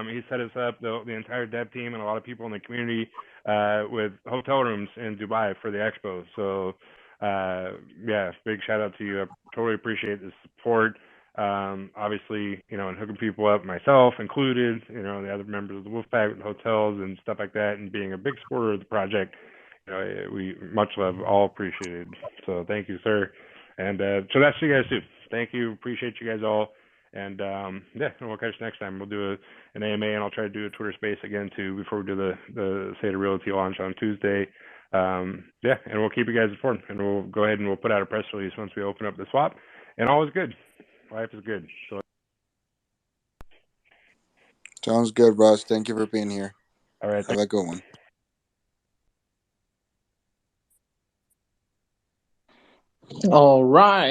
he set us up, the entire dev team and a lot of people in the community, with hotel rooms in Dubai for the expo. So, yeah, big shout out to you. I totally appreciate the support. Obviously, and hooking people up, myself included, the other members of the Wolfpack, the hotels and stuff like that, and being a big supporter of the project. We much love, all appreciated. So thank you, sir. And so that's you guys too. Thank you. Appreciate you guys all. And yeah, and we'll catch you next time. We'll do an AMA, and I'll try to do a Twitter space again too before we do the Saita Realty launch on Tuesday. Yeah, and we'll keep you guys informed, and we'll go ahead and we'll put out a press release once we open up the swap. And all is good. Life is good. So. Sounds good, Russ. Thank you for being here. All right. Have a good one. All right.